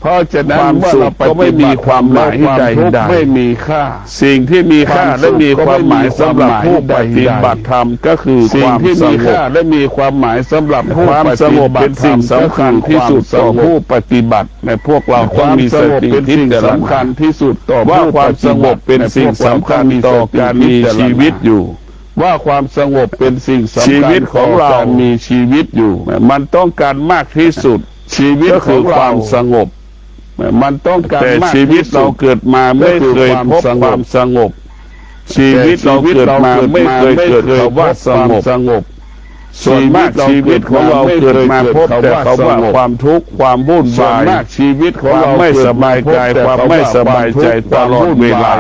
เพราะฉะนั้นเมื่อเราก็ไม่มีความหมายใดๆไม่มีค่าสิ่งที่มีค่าและมีความหมายสำหรับผู้ปฏิบัติธรรมก็คือความสงบและมีความหมายสำหรับผู้ปฏิบัติเป็นสิ่งสำคัญที่สุดต่อผู้ปฏิบัติในพวกเราต้องมีสติเป็นสิ่งสำคัญที่สุดต่อว่าความสงบเป็นสิ่งสำคัญต่อการมีชีวิตอยู่ ว่าความสงบเป็นสิ่งสำคัญ ชีวิตของเรา การมีชีวิตอยู่ มันต้องการมากที่สุด ชีวิต ก็คือ ของ ค เรา วามสงบ มันต้องการ แต่ มาก ชีวิต ที่สุด เราเกิดมาไม่เคยพบความสงบ ชีวิตเราเกิดมาไม่เคยเกิดคำว่าสงบ ส่วนมากชีวิตของเราเกิดมาพบแต่คำว่าความทุกข์ความวุ่น ส่วน วาย มากชีวิตของเรา ความไม่สบายใจความไม่สบายใจตลอดเวลา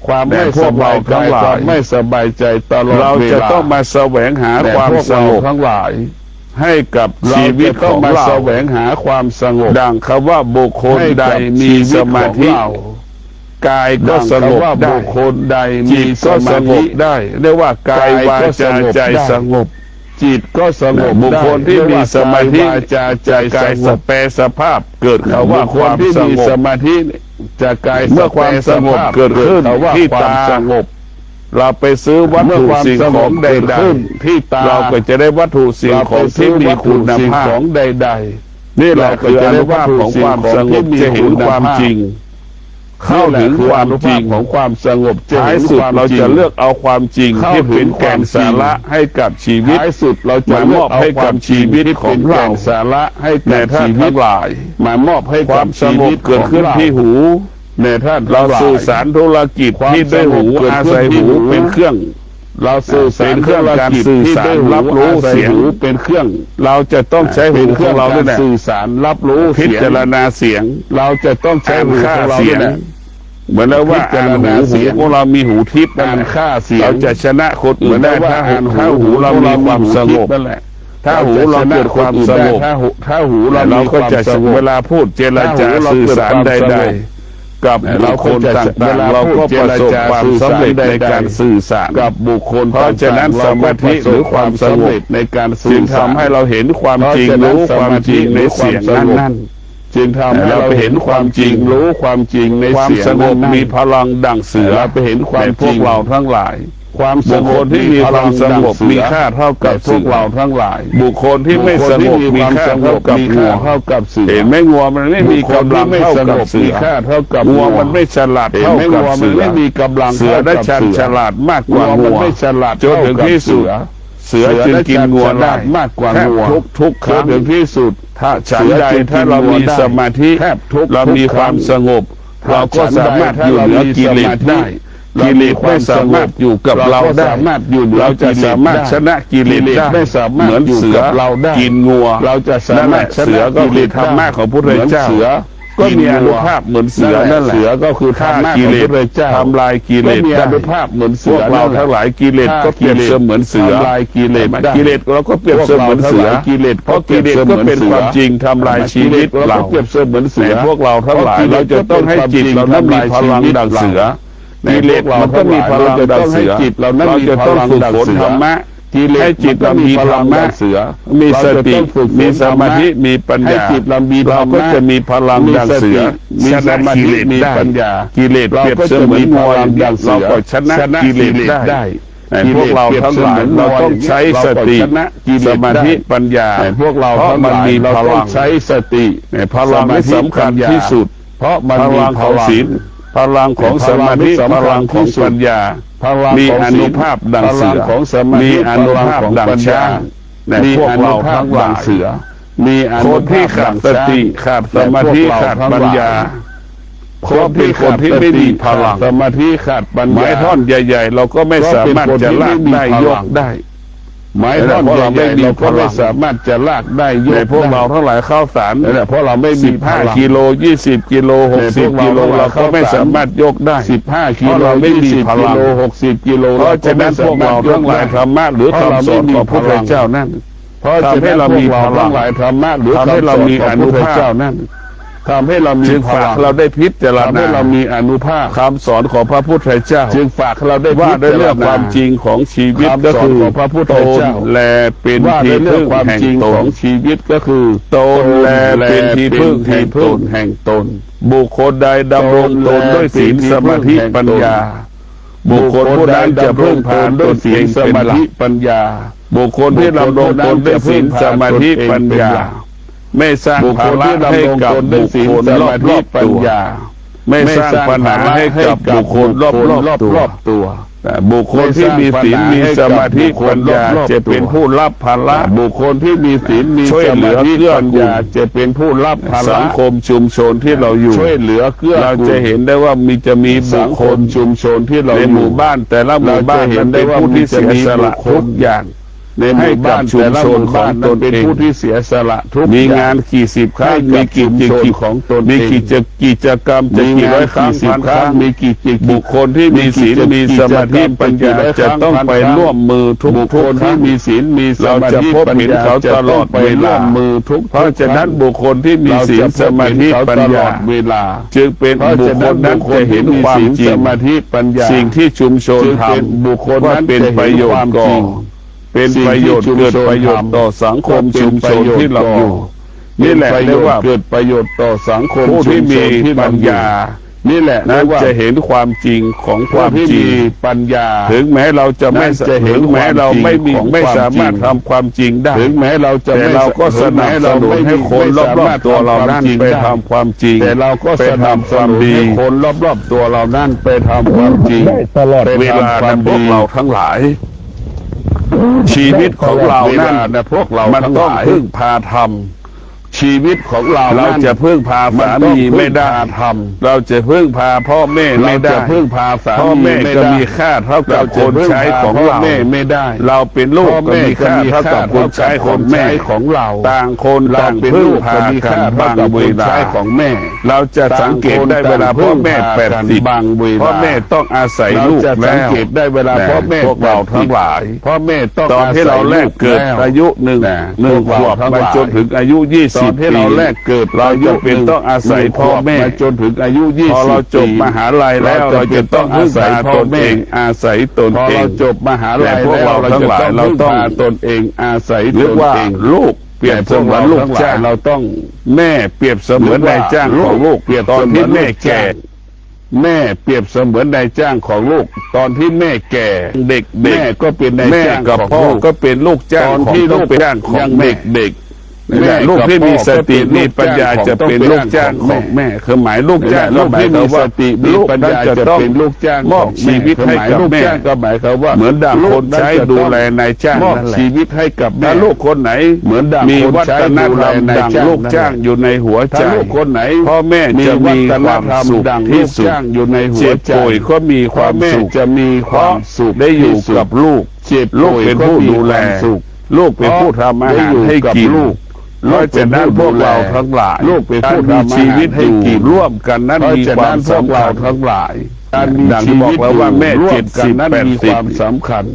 ความไม่ แต่พ ส วก บา เรา ยใจ ทั้งหลาย ความไม่สบายใจตลอด เรา เวลา จะต้องมาแสวงหา แต่ ความ พวก ส เรา งบ ทั้งหลาย ให้กับ เรา ชีวิต จะ ข ต้อ อง ง มา เรา แสวงหาความสงบ ดังคำว่าบุคคล ให้ ใด กับ มี ชีวิต สมาธิ ของเรา กายก็ ดัง สงบ คำว่า ได้ บุคคลใด จิ มี ต ส ก็ส มาง ธิ บได้เรียกว่ากาย กายว า ก็ จา สงบ ใจ ได้ สงบ จิตก็สงบ บุคคลที่มีสมาธิ วาจาใจ กาย ส ส งบ เปรสภาพเกิดคำว่า บุค ค คล วาม ที่ ส มี ง ส บ มาธิจะกาย เมื่อความสงบเกิดขึ้น คำว่า ที่ ความ ตา สงบ เราไปซื้อวัต เมื่อ ถุ ความ สิ่ง ส ข ง อบ งใ เกิด ด ขึ้นที่ตา ๆเราก็จะได้วัตถุสิ่ง เรา ข ไป อง ซื้ ที่ อ มี วัตถุ คุณ สิ่ง ภา ข พ องใด นี่แหละคืออนุภาพของ สิ่ง ความ ของ สง ที่ บ มี จะเห็น คุณ ความ ภาพ จริง เข้าถึงความจริง ของความสงบจะ ท้าย เห็น สุด ความ เรา จริ จะ ง เลือกเอาความจริง เข้า ที่เป็น ถึง แก่นสาระให้กับชีวิต ท้ายสุดเราจะ มามอบให้กับชีวิตของเรา แก่นสาระให้ ใน กับ ท่าน ชีวิ ทั้ ต งหลาย มามอบให้ ค กั วา บ มส ชี ง วิ บ ต เกิดขึ้นที่หู ในท่าน เรา ทั้งหลย สื่อสารธุรกิจ ความ ที่ด้วยหู สงบเกิด อา ขึ้น ศัย ที่ หู หู เป็นเครื่อง เราสื่อสาร เป็นเครื่องการสื่อสาร ที่ได้ รับรู้ อาศั เสียง หูเป็นเครื่อง เราจะต้องใช้หู เป็นเค ข รื่ อ อง ง เรา กา ด้วย ร แหละ สื่อสารรับรู้ พิ เสียง จารณาเสียง เราจะต้องใช้ อ่าน หู ค่า ของเรา เสียง นี่แหละ เหมือนแล้วว่า พิจา อ่าร น ณา หู เสียง ของเรามีหูทิพย์นั่น การ แหละ ฆ่าเสียง เราจะชนะคนอื่นได้ เหมือนว่า ถ้าหูเรามีความสงบ นั่นแหละ ถ้าหูเราเกิดความสงบ ถ้าหูเรา เรา มี ก็ ความ จะ สงบ เวลาพูดเจรจาสื่อสารใดๆกับบุคคลต่างๆเราก็ประสบความสำเร็จในการสื่อสาร กับบุคคล เพราะฉะนั้น ต่างๆ สมาธิหรือความสงบ เรก็ประสบความสำเร็จในการ จึ สื่ ง อสาร ทำให้เราเห็นความจริงรู้ความจริงในเสียงนั้น จึงทำให้เราเห็นความจริงรู้ความจริงใน ๆความ เสียง สงบ นั้นๆ มีพลังดั่งเสือ เราไปเห็นความ ในพว จริ ก ง เราทั้งหลาย ความส บุค ง ค บ ลที่มีความสงบมีค่าเท่ากับ พวกเราทั้งหลาย บุคคลที่ไม่สงบมีค่าเท่ากับ มี งั ค่าว เท่ากับเสือ เห็นไหมงัวมันไม่มีกำลังเท่ากับเสื มี อ ค่าเท่ากับ งัวมันไม่ฉลาด เห็น เท่า ไหม กับ งัวมั เสื น อ ไม่มีกำลัง เสือได้ ท่ากับ ฉลาดมากกว่า งัว งั มัน ว ไม่ฉลาด จนถึงที่สุด เสือจึงกินงัวได้ มากกว่า แทบ งัว ทุกค จ รั้ น ง ถึงที่สุด ถ้าฉันใดถ้าเรามีสมาธิ แทบทุก เรามีความสงบ เราก็สามารถอยู่เหนือกิเลสได้กิเลสไม่สามารถอยู่กับเราได้ เราจะสามารถชนะกิเลสได้ ไม่สามารถ เหมือนเสือ อยู่กับเราได้ กินงัว เราจะสา นั่นแห มาร ละ ถชนะ เสือก็ กิเล คือ ส ธรรมะของพระพุทธเจ้า เสือ ก็มีอนุภาพเหมือนเสือนั่นแหละ เสือก็คือธร ฆ่าร มะ กิ ของ เล พ ส ระพุทธเจ้า ทำลายกิเล ก็ ส มีอ ได้ นุภาพเหมือน พ เสื ว อก เราทั้งหลายกิเลสก็เปรียบเสมือนเสือ ทำลายกิเลสได้ กิเลสเราก็เปรียบเสมือนเสือ กิเลส เพราะกิเลสก็เป็นความจริงทำลายชีวิตเรา เปรียบเสมือนเสื ใน อ พวกเราทั้งหลายเราจะต้องให้จิตเรานั้นมีพลังดังเสือกิเลสมันก็มีพลังดังเสือเราจะต้องฝึกฝนธรรมะให้จิตเรามีธรรมะ เสือ มีสติมีสมาธิมีปัญ ให้ ญา จิตเรามีธร เรา รมะ ก็จะมีพลังดังเสือ มี ช ส นะ มา กิ ธิ เลส มี ได้ ปัญญา กิเลสเปรียบเสมือนงัวอย่างเดียวเราก็ชนะกิเลสได้พวกเราทั้งหลายเราต้องใช้สติสมาธิปัญญา พวกเรา เพราะ ทั้ง มัน หลาย มี เรา พ ต้ ลั อง ง ใช้สติ พลังที่สำคัญที่สุด เพราะมัน พ มี ลังของศีลพลังของสมาธิพลังของปัญญา พลัง มี ของ อ ศีล นุภาพดังเสือ พลัของสมาธิ มีอนุภาพดัง พลัของปัญญ ช้างใน มี พวก อนุ เรา ภาพ ทั้งห ดั ลาง ย เสือ มีอ ค นุ นที่ ภาพ ขาดสติขาดสมาธิขาดปัญญา คนที่ คนที่ไม่มีพลัง สมาธิขาดปัญญา ไม้ท่อนใหญ่ ๆ เราก็ไม่สามารถจะลากได้ยกได้ ไม้ท่อน เพราะเราไม่ ใหญ่ๆ มี เราก็ไม่ พลัง สามารถจะลากได้ย ใน ก พวกเราทั้งหลายข้าวสาร นั่นแหละเพราะเราไม่มีพลัง 15 กิโล20 กิโล60 กิโลเราก็ไม่สามารถยกได้ 15 กิ เพราะ โล เราไม่มี 20 พลัง กิโล60 กิโล เพราะฉะนั้นพวกเราทั้งหลายธรรมะหรือคำสอนของพระพุทธเจ้านั่น เพราะ ทำให้เรามีพลัง ทั้งหลายธรรมะหรือ ทำให้เรามีอนุภาพ เจ้านั่นทำให้เรามี จึง พ ฝา ลั ก ง เราได้พิจาร ทำให้ ณา เรามีอนุภาพ คำสอนของพระพุทธเจ้า จึงฝากเราได้ ว่า พิ ด้วย จาร เรื่อง ณา ความจริงของชีวิตก็คือ คำสอนของพระพุทธ ตน เจ้า แลเป็น ว่า ที่ ด้วยเรื่อ พึ่ ง ง ความ แห่ง จริง ต ขอน งชีวิตก็คือ ตนแลเป็นที่พึ่งแห่งตน แห่งตน บุคคลใดดำรงตนด้วยศีลสมาธิปัญญา บุคคลผู้นั้นจะพึ่งพาตนเองเป็นหลัก ปัญญา บุคคลที่ดำรงตนด้วยศีลสมาธิปัญญา ไม่สร้าง บุคค ภา ล ระ ที่ ให้ ดำรง กับ ตนด้ว บุ ย ค ศีล คล ส ร มาธิ อบๆ ปั ตั ญ ว ญา ไม่สร้างปัญหาให้กับบุคคลรอบ ตัว ๆ บุคคลที่มีศีลมีสมาธิปัญญาจะเป็นผู้รับภาระบุคคลที่มีศีลมีช่วยเหลือเกื้อกูลจะเป็นผู้รับภาระสังคมชุมชนที่เราอยู่ช่วยเหลือเกื้อเราจะเห็นได้ว่าจะมีบุคคลชุมชนที่เราในหมู่บ้านแต่ละหมู่บ้านเห็นได้ว่าผู้ที่เสียสละทุกอย่างในหมู่บ้านชุมชนของตนเองผู้ที่เสียสละทุกมีงานกี่สิบครั้งมีกี่ของตนมีกิจกรรมจะกี่ร้อยครั้งพันครั้งมีกี่บุคคลที่มีศีลมีสมาธิปัญญาจะต้องไปร่วมมือทุกบุคคลที่มีศีลมีสมาธิปัญญาเขาตลอดไปร่วมมือทุกเพราะฉะนั้นบุคคลที่มีศีลสมาธิปัญญาเวลาจึงเป็นบุคคลนั้นจะเห็นความจริงสมาธิปัญญาสิ่งที่ชุมชนทำบุคคลนั้นเป็นประโยชน์ก่อเป็นประโยชน์เกิดประโยชน์ต่อสังคมชุมชนที่เราอยู่นี่แหละเรียกว่าเกิดประโยชน์ต่อสังคมผู้ที่มีปัญญานี่แหละนั้นจะเห็นความจริงของความจริงปัญญาถึงแม้เราจะไม่ถึงแม้เราไม่สามารถทำความจริงได้ถึงแม้เราจะแต่เราก็สนับสนุนให้คนรอบๆตัวเรานั่นไปทำความจริงแต่เราก็ไปทำความดีคนรอบๆตัวเรานั่นไปทำความจริงตลอดเวลาพวกเราทั้งหลายชีวิตของเรานั่นพวกเรามันต้องพึ่งพาธรรมชีวิตของเราจะพึ่งพาสามีไม่ได้เราจะพึ่งพาพ่อแม่ไม่ได้พึ่งพาสามีพ่อแม่ก็มีค่าเท่ากับคนใช้ของเราไม่ได้เราเป็นลูกก็มีค่าเท่ากับคนใช้ของแม่ของเราต่างคนต่างพึ่งพากันบางเวลาของแม่เราจะสังเกตได้เวลาพ่อแม่80บางเวลาพ่อแม่ต้องอาศัยลูกแล้วสังเกตได้เวลาพ่อแม่พวกเราทั้งหลายพ่อแม่ต้องตอนที่เราแรกเกิดอายุหนึ่งขวบมาจนถึงอายุ20ที่เราแรกเกิดเราจะเป็นต้องอาศัยพ่อแม่จนถึงอายุ20พอเราจบมหาลัยแล้วเราจะต้องอาศัยตนเองอาศัยตนเองพอเราจบมหาลัยแล้วเราทั้งหลายเราต้องตนเองอาศัยตนเองลูกเปรียบเสมือนลูกจ้างเราต้องแม่เปรียบเสมือนนายจ้างของลูกเปรียบตอนที่แม่แก่แม่เปรียบเสมือนนายจ้างของลูกตอนที่แม่แก่เด็กแม่ก็เป็นนายจ้างกับพ่อก็เป็นลูกจ้างของลูกเป็นจ้างของเด็กลูกที่มีสติมีปัญญาจะเป็นลูกจ้างของแม่คือหมายลูกจ้างลูกที่มีสติมีปัญญาจะเป็นลูกจ้างมอบชีวิตให้กับแม่ก็หมายความว่าเหมือนดั่งคนใช้ดูแลนายจ้างมอบชีวิตให้กับแม่ลูกคนไหนเหมือนดั่งมีวัฒนธรรมดั่งลูกจ้างอยู่ในหัวใจลูกคนไหนพ่อแม่จะมีความสุขที่สุดอยู่ในหัวใจก็มีความสุขจะมีความสุขได้อยู่กับลูกลูกเป็นผู้ดูแลลูกเป็นผู้ทำอาหารให้กินเพราะฉะนั้นพวกเราทั้งหลายลูกเป็นผู้มีชีวิตให้กินร่วมกันนั้นมีความสำคัญทั้งหลายดังที่บอกแล้วว่าแม่70 80มีความสำคัญ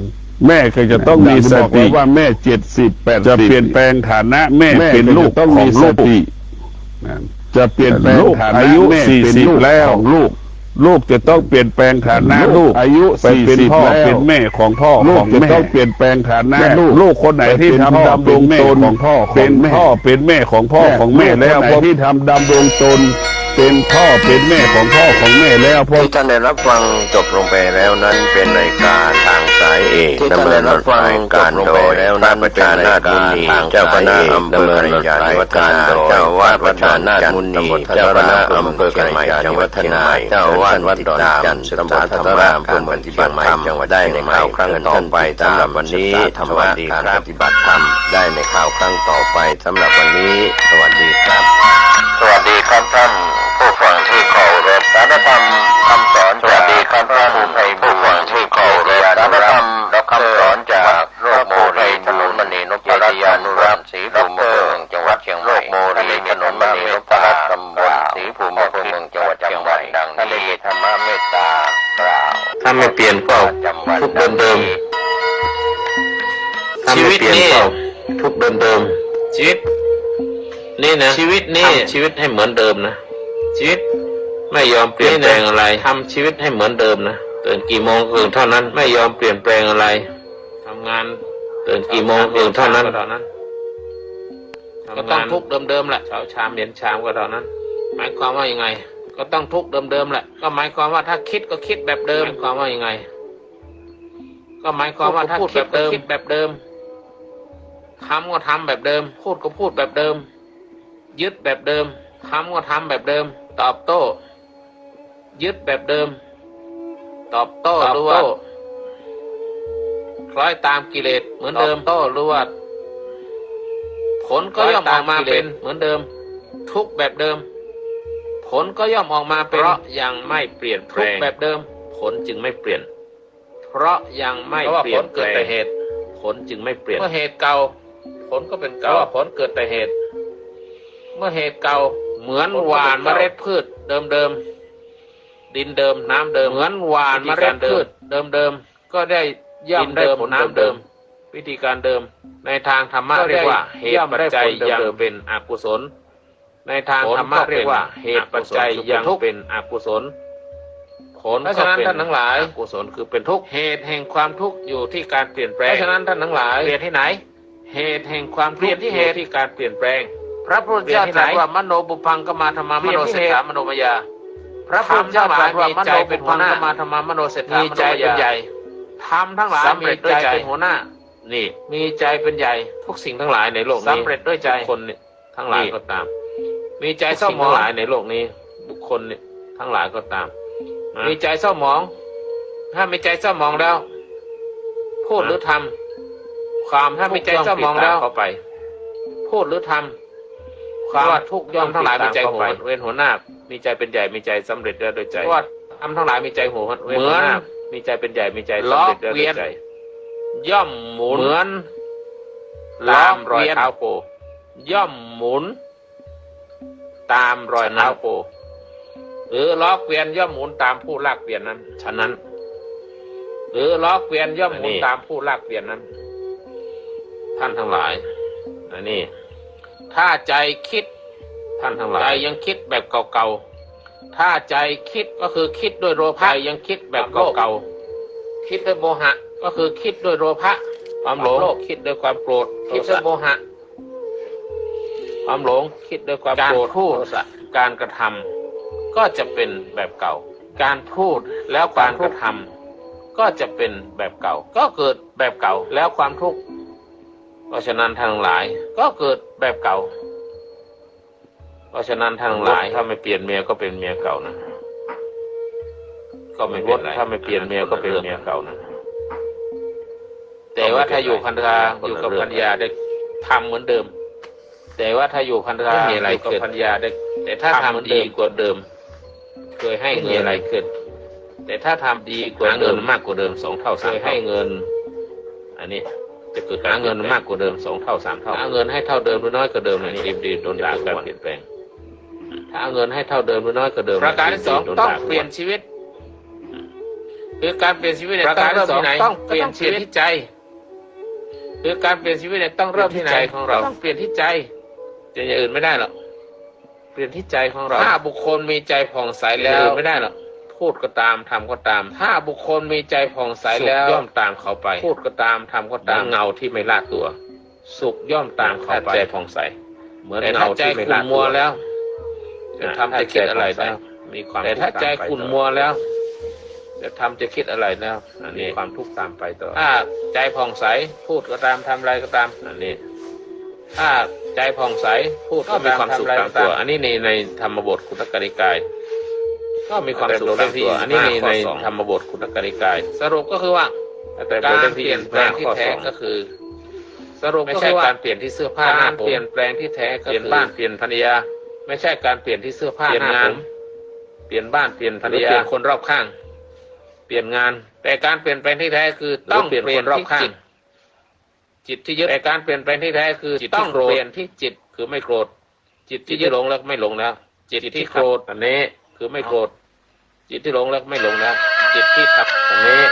แม่ก็จะต้องมีสติว่าแม่70 80จะเปลี่ยนแปลงฐานะแม่เป็นลูกต้องมีสติจะเปลี่ยนแปลงฐานะอายุ40แล้วลูกจะต้องเปลี่ยนแปลงฐานะลูกอายุไปเป็นพ่อเป็นแม่ของพ่อของแม่ต้องเปลี่ยนแปลงฐานะลูกคนไหนที่ทำดำรงตนของพ่อเป็นพ่อเป็นแม่ของพ่อของแม่แล้วพวกที่ทำดำรงตนเป็นพ่อเป็นแม่ของพ่อของแม่แล้วพวก ที่ท่านได้รับฟังจบลงไปแล้วนั้นเป็นรายการทางสายเอกดำเนินรายการโดยแล้วนั้นประชานาถมุนีเจ้าคณะอำเภอขยายวัฒนาเจ้าวาดวัดดอนนาถมุนีเจ้าคณะอำเภอขยายวัฒนาเจ้าวาดวัดดอนจันทร์ตำบลธรรมรามอำเภอปฏิบัติธรรมจังหวัดได้ในข่าวครั้งต่อไปสำหรับวันนี้ธรรมะการปฏิบัติธรรมได้ในข่าวครั้งต่อไปสำหรับวันนี้สวัสดีครับสวัสดีครับท่านผู้ฟังที่เคารพสารธรรมคำสอนสวัสดีครับท่านผู้ฟังที่เคารพสารธรรมคำสอนจากโลกโมรีถนนมณีนพรัตน์ยานุรักษ์ศรีภูมิเมืองจังหวัดเชียงใหม่โมรีถนนมณีนพรัตน์ตำบลศรีภูมิเมืองจังหวัดเชียงใหม่ดังนี้ธรรมะเมตตากล่าวถ้าไม่เปลี่ยนก็ทุกเดิมชีวิตนี่ทุกเดิมชีวิตนี่นะชีวิตนี่ชีวิตให้เหมือนเดิมนะชีวิตไม่ยอมเปลี่ยนแปลงอะไรทำชีวิตให้เหมือนเดิมนะตื่นกี่โมงตื่นเท่านั้นไม่ยอมเปลี่ยนแปลงอะไรทำงานตื่นกี่โมงตื่นเท่านั้นก็ต้องทุกเดิมแหละเช้าชามเย็นชามก็เท่านั้นหมายความว่ายังไงก็ต้องทุกเดิมแหละก็หมายความว่าถ้าคิดก็คิดแบบเดิมหมายความว่ายังไงก็หมายความว่าถ้าคิดแบบเดิมคิดแบบเดิมทำก็ทำแบบเดิมพูดก็พูดแบบเดิมยึดแบบเดิมทำก็ทำแบบเดิมตอบโต้ยึดแบบเดิมตอบโต้หรือว่า คล้อยตามกิเลสเหมือนเดิมโต้หรือว่าผลก็ย่อมออกมาเป็นเหมือนเดิมทุกแบบเดิมผลก็ย่อมออกมาเป็นเพราะยังไม่เปลี่ยนแปลงแบบเดิมผลจึงไม่เปลี่ยนเพราะยังไม่เปลี่ยนแปลงเกิดแต่เหตุผลจึงไม่เปลี่ยนเมื่อเหตุเก่าผลก็เป็นเก่าผลเกิดแต่เหตุเมื่อเหตุเก่าเหมือนหว่านเมล็ดพืชเดิมดินเดิมน้ำเดิมเหมือนหว่านเมล็ดพืชเดิมก็ได้ย่อมได้ผลน้ำเดิมวิธีการเดิมในทางธรรมะเรียกว่าเหตุปัจจัยยังเป็นอกุศลในทางธรรมะเรียกว่าเหตุปัจจัยยังเป็นอกุศลผลก็เป็นท่านทั้งหลายอกุศลคือเป็นทุกข์เหตุแห่งความทุกข์อยู่ที่การเปลี่ยนแปลงเพราะฉะนั้นท่านทั้งหลายเปลี่ยนที่ไหนเหตุแห่งความทุกข์อยู่ที่การเปลี่ยนแปลงพระพุทธเจ้าตรัสว่ามโนบุพังกมาธรรมามโนเศรษฐามโนมยาพระพุทธเจ้าตรัสว่ามโนเป็นหัวหน้ากมาธรรมามโนเศรษฐามโนมยามีใจเป็นใหญ่ธรรมทั้งหลายมีใจเป็นหัวหน้านี่มีใจเป็นใหญ่ทุกสิ่งทั้งหลายในโลกนี้สำเร็จด้วยใจคนทั้งหลายก็ตามมีใจเศร้าหมองทั้งหลายในโลกนี้บุคคลทั้งหลายก็ตามมีใจเศร้าหมองถ้ามีใจเศร้าหมองแล้วพูดหรือทำความถ้ามีใจเศร้าหมองแล้วเข้าไปพูดหรือทำความทุกข์ย่อมทั้งหลายมีใจหัวเว้นหัวหน้ามีใจเป็นใหญ่มีใจสำเร็จแล้วโดยใจว่าทำทั้งหลายมีใจหัวเว้นหัวหน้ามีใจเป็นใหญ่มีใจสำเร็จแล้วโดยใจย่อมหมุนเหมือนตามรอยเท้าโคย่อมหมุนตามรอยเท้าโคหรือล้อเกวียนย่อมหมุนตามผู้ลากเกวียนนั้นฉะนั้นหรือล้อเกวียนย่อมหมุนตามผู้ลากเกวียนนั้นท่านทั้งหลายอันนี้ถ้าใจคิดท่านทั้งหลายใจยังคิดแบบเก่าๆถ้าใจคิดก็คือคิดด้วยโลภะใจยังคิดแบบเก่าๆคิดด้วยโมหะก็คือคิดด้วยโลภะความหลงคิดด้วยความโกรธคิดด้วยโมหะความหลงคิดด้วยความโกรธพูดการกระทำก็จะเป็นแบบเก่าการพูดแล้วการกระทำก็จะเป็นแบบเก่าก็เกิดแบบเก่าแล้วความทุกข์เพราะฉะนั้นทั้งหลายก็เกิดแบบเก่าเพราะฉะนั้นทั้งหลายถ้าไม่เปลี่ยนเมียก็เป็นเมียเก่านะก็ไม่เป็นไรถ้าไม่เปลี่ยนเมียก็เป็นเมียเก่านะแต่ว่าถ้าอยู่พันธะอยู่กับพันยาได้ทำเหมือนเดิมแต่ว่าถ้าอยู่พันธะอยู่กับพันยาได้แต่ถ้าทำดีกว่าเดิมเคยให้เงินอะไรขึ้นแต่ถ้าทำดีกว่าเดิมมากกว่าเดิม2 เท่า 3 เท่าเคยให้เงินอันนี้จะเกิดหาเงินมากกว่าเดิม2 เท่า 3 เท่าหาเงินให้เท่าเดิมหรือน้อยกว่าเดิมนี่ดีโดนด่าการเปลี่ยนแปลงถ้าเอาเงินให้เท่าเดิมหรือน้อยกว่าเดิมประการที่2ต้องเปลี่ยนชีวิตคือการเปลี่ยนชีวิตประการที่2ต้องเปลี่ยนชีวิตที่ใจคือการเปลี่ยนชีวิตต้องเริ่มที่ใจของเราต้องเปลี่ยนที่ใจอย่างอื่นไม่ได้หรอกเปลี่ยนที่ใจของเราถ้าบุคคลมีใจผ่องใสแล้วไม่ได้หรอกพูดก็ตามทำก็ตามถ้าบุคคลมีใจผ่องใสแล้วย่อมตามเขาไปพูดก็ตามทำก็ตามเงาที่ไม่ละตัวสุขย่อมตามเขาไปใจผ่องใสเหมือนเงาที่ไม่ละตัวแล้วจะทำจะคิดอะไรแล้วมีความแต่ถ้าใจขุ่นมัวแล้วจะทำจะคิดอะไรแล้วอันนี้ความทุกข์ตามไปต่อถ้าใจผ่องใสพูดก็ตามทำอะไรก็ตามอันนี้ถ้าใจผ่องใสพูดก็มีความสุขตามตัวอันนี้ในธรรมบทคุตกนิกายก็มีความสุขตามตัวอันนี้ในธรรมบทคุตกนิกายสรุปก็คือว่าการเปลี่ยนแปลงที่แท้ก็คือสรุปไม่ใช่การเปลี่ยนที่เสื้อผ้าการเปลี่ยนแปลงที่แท้ก็คือเปลี่ยนบ้านเปลี่ยนภรรยาไม่ใช่การเปลี่ยนที่เสื้อผ้าเปลี่ยนงานเปลี่ยนบ้านเปลี่ยนภรรยาเปลี่ยนคนรอบข้างเปลี่ยนงานแต่การเปลี่ยนแปลงที่แท้คือต้องเปลี่ยนคนรอบข้างจิตที่ยึดแต่การเปลี่ยนแปลงที่แท้คือต้องเปลี่ยนที่จิตคือไม่โกรธจิตที่ยึดหลงแล้วไม่หลงแล้วจิตที่โกรธอันนี้คือไม่โกรธจิตที่หลงแล้วไม่หลงแล้วจิตที่ทับอันนี้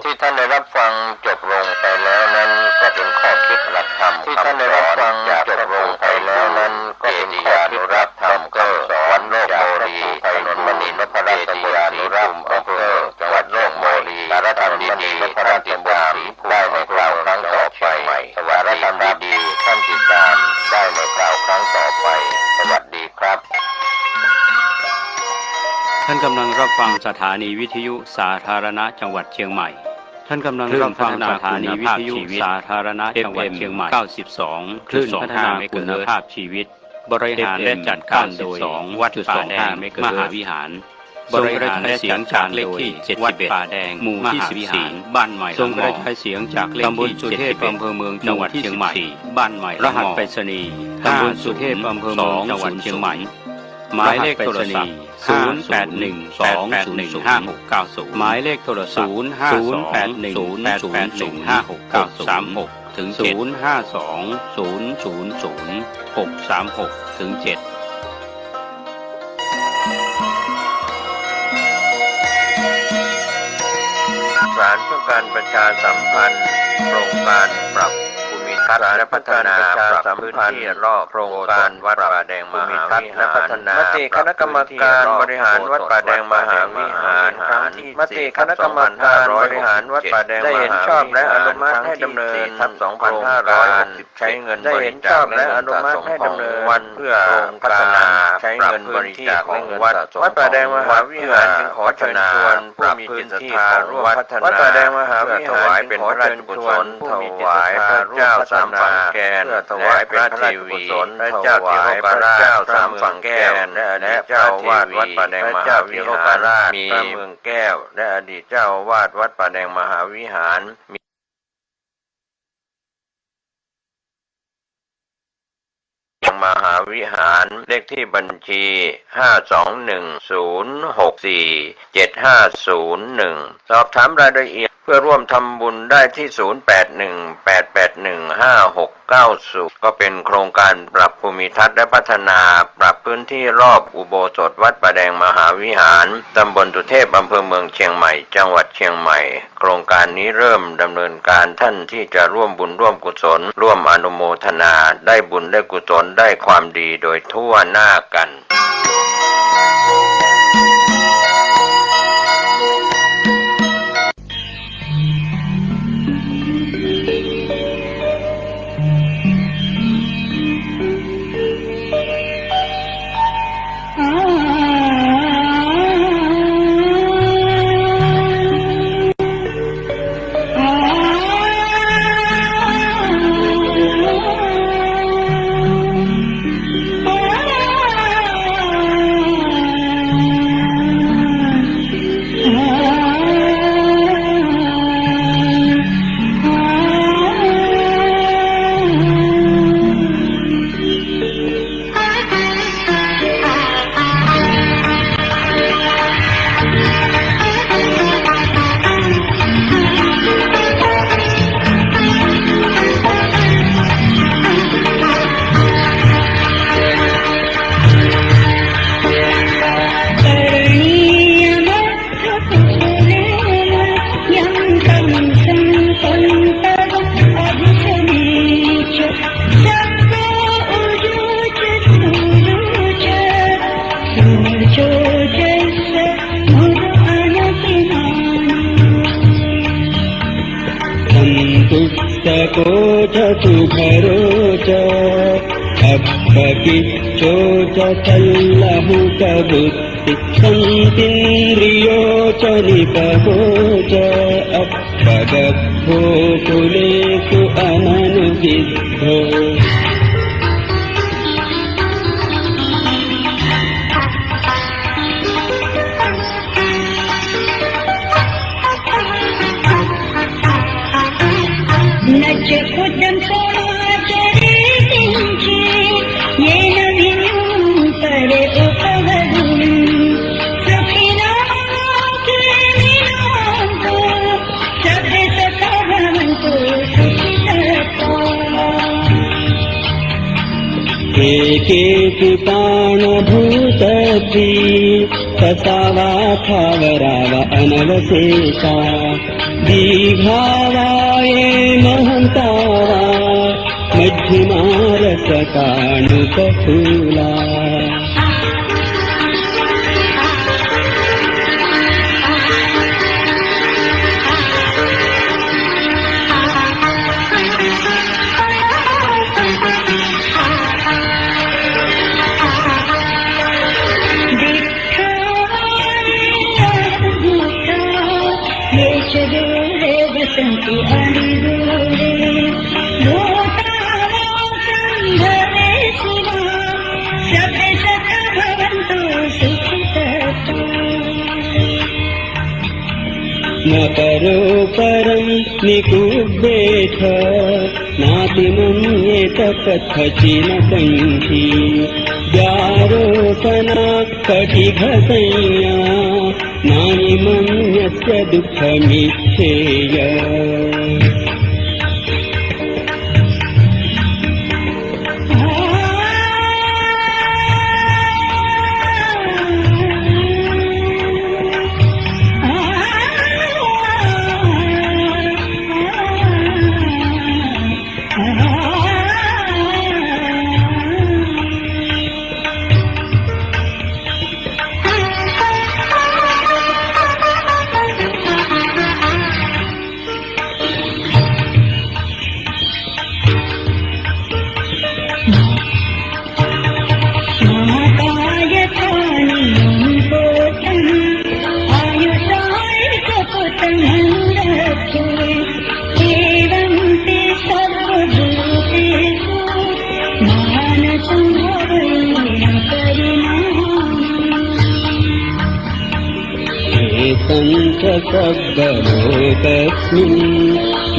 ที่ท่านได้รับฟังจบลงไปแล้วนั้นก็เป็นข้อคิดหลักธรรมที่ท่านได้รับฟังจบลงไปแล้วนั้นก็เป็นข้อคิดหลักธรรมก็วันโลกโมรีถนนมณีนพรัตน์ยานุรักษ์อำเภอจังหวัดโลกโมรีสารธรรมดีๆนพรัตน์ยานุได้ในคราวครั้งต่อไปสวัสดีธรรมดีๆท่านติดตามได้ในคราวครั้งต่อไปสวัสดีครับ ท่านกำลังรับฟังสถานีวิทยุสาธารณะจังหวัดเชียงใหม่ท่านกำลังรับฟังสถานีวิทยุสาธารณะจังหวัดเชียงใหม่ 92 คลื่นพัฒนาคุณภาพชีวิตบริหารและจัดการโดยวัดป่าแดงมหาวิหาร บริหารและเสียงจากเลขที่71วัดป่าแดงหมู่ที่14บ้านใหม่ทรงกระจายเสียงจากเลขที่สุเทพอำเภอเมืองจังหวัดเชียงใหม่บ้านใหม่รหัสไปรษณีย์ตำบลสุเทพอำเภอเมืองจังหวัดเชียงใหม่หมายเลขโทรศัพท์0812805690หมายเลขโทรศัพท์0520805690ถึง0520000636ถึง7สารเพื่อการประชาสัมพันธ์โครงการปรับภูมิทัศน์และพัฒนาปรับพื้นที่รอบโครงการวัดป่าแดงมหาวิหารมติคณะกรรมการบริหารวัดป่าแดงมหาวิหารครั้งที่มติคณะกรรมการบริหารวัดป่าแดงได้เห็นชอบและอนุมัติให้ดำเนิน2560ใช้เงินได้เห็นชอบและอนุมัติให้ดำเนินวัดเพื่อพัฒนาใช้เงินบริจาคของวัดป่าแดงมหาวิหารจึงขอเชิญชวนผู้มีจิตศรัทธาร่วมพัฒนาวัดป่าแดงมหาวิหารเป็นพระราชกุศลถวายพระเจ้าสามฝั่งแกนถวายเป็นพระราชกุศลพระเจ้าเทวปราชสามฝั่งแก้วและเจ้าวาดวัดป่าแดงมหาวิหารมีพระเมืองแก้วและอดีตเจ้าวาดวัดป่าแดงมหาวิหารมหาวิหารเลขที่บัญชี521064750สอบถามรายละเอียดเพื่อร่วมทำบุญได้ที่0818815690ก็เป็นโครงการปรับภูมิทัศน์และพัฒนาปรับพื้นที่รอบอุโบสถวัดป่าแดงมหาวิหารตำบลสุเทพอำเภอเมืองเชียงใหม่จังหวัดเชียงใหม่โครงการนี้เริ่มดำเนินการท่านที่จะร่วมบุญร่วมกุศลร่วมอนุโมทนาได้บุญได้กุศลได้ความดีโดยทั่วหน้ากันसुखरोच अब्बकिच्चोच चल्लहुकबुद्धि सन्तीन्द्रियोच निपहोच अब्बगभ्भो कुलेषु अननुविद्धो एकेति प्राणभूतत्री ससावा खावराव अनवशेषा दीघावाये महन्तावा मध्यमारसकाणुकफूला सब सखा भवन्तु सुखितः न परो परं निकुब्बेथ नातिमन्येत कथचिन कण्ठी व्यारोपणा कटिघसंज्ञा नानि मन्यस्य दुःखमिच्छेय शब्दलोकस्मिन्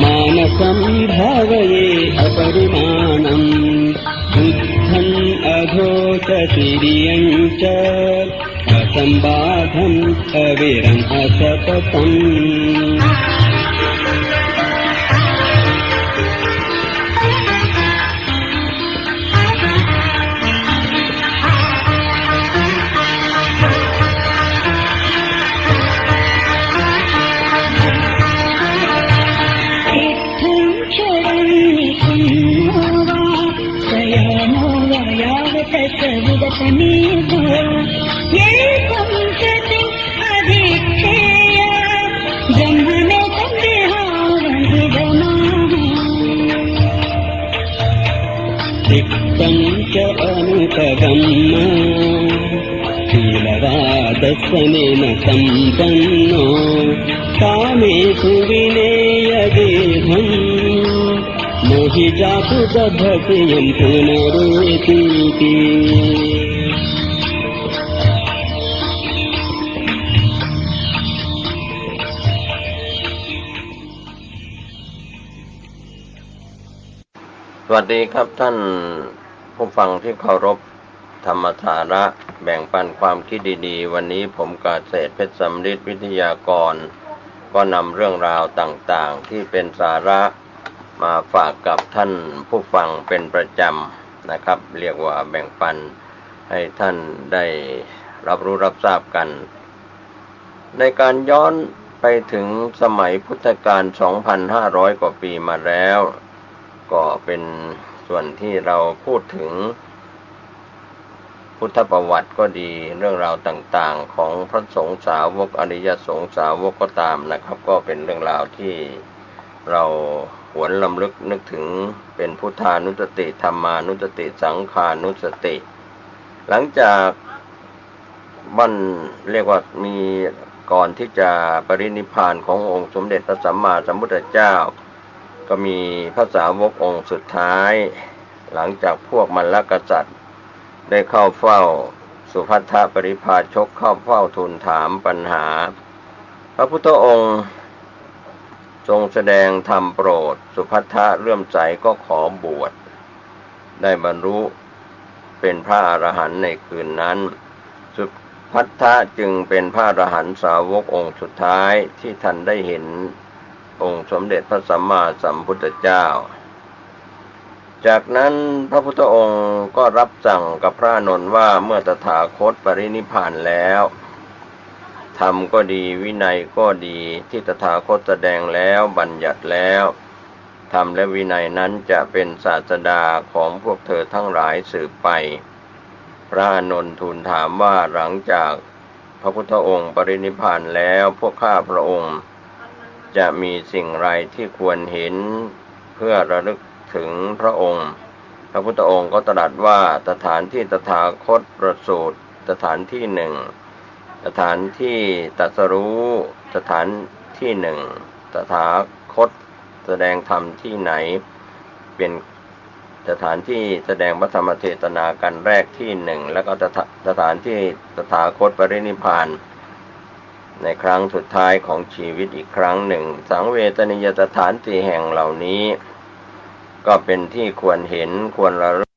मानसं भावये अपरिमाणम् बुद्धम् अघोषतिरियम् च असम्बाधम् अविरम् असततम् च अनुपगम्य शीलवादस्सनेन सम्पन्नो कामेषु विनेयदेहम् मोहि जातु बद्धप्रियम् पुनरेतीतिสวัสดีครับท่านผู้ฟังที่เคารพธรรมสาระแบ่งปันความคิดดีๆวันนี้ผมกาเศษเพชรสำริดวิทยากรก็นำเรื่องราวต่างๆที่เป็นสาระมาฝากกับท่านผู้ฟังเป็นประจำนะครับเรียกว่าแบ่งปันให้ท่านได้รับรู้รับทราบกันในการย้อนไปถึงสมัยพุทธกาล 2,500 กว่าปีมาแล้วก็เป็นส่วนที่เราพูดถึงพุทธประวัติก็ดีเรื่องราวต่างๆของพระสงฆ์สาวกอริยสงฆ์สาวกก็ตามนะครับก็เป็นเรื่องราวที่เราหวนรำลึกนึกถึงเป็นพุทธานุสติธรรมานุสติสังฆานุสติหลังจากเรียกว่ามีก่อนที่จะปรินิพพานขององค์สมเด็จพระสัมมาสัมพุทธเจ้าก็มีพระสาวกองค์สุดท้ายหลังจากพวกมัลลกษัตริย์ได้เข้าเฝ้าสุภัททปริภาชกเข้าเฝ้าทูลถามปัญหาพระพุทธองค์ทรงแสดงธรรมโปรดสุภัททะเลื่อมใสก็ขอบวชได้บรรลุเป็นพระอรหันต์ในคืนนั้นสุภัททะจึงเป็นพระอรหันต์สาวกองค์สุดท้ายที่ท่านได้เห็นองค์สมเด็จพระสัมมาสัมพุทธเจ้าจากนั้นพระพุทธองค์ก็รับสั่งกับพระอานนท์ว่าเมื่อตถาคตปรินิพพานแล้วธรรมก็ดีวินัยก็ดีที่ตถาคตแสดงแล้วบัญญัติแล้วธรรมและวินัยนั้นจะเป็นศาสดาของพวกเธอทั้งหลายสืบไปพระอานนท์ทูลถามว่าหลังจากพระพุทธองค์ปรินิพพานแล้วพวกข้าพระองค์จะมีสิ่งไรที่ควรเห็นเพื่อระลึกถึงพระองค์พระพุทธองค์ก็ตรัสว่าสถานที่ตถาคตประสูติสถานที่หนึ่งสถานที่ตรัสรู้สถานที่หนึ่งตถาคตแสดงธรรมที่ไหนเป็นสถานที่แสดงพระธรรมเทศนากันแรกที่หนึ่งแล้วก็สถานที่ตถาคตปรินิพพาน ในครั้งสุดท้ายของชีวิตอีกครั้งหนึ่งสังเวชนียสถาน4แห่งเหล่านี้ก็เป็นที่ควรเห็นควรระลึก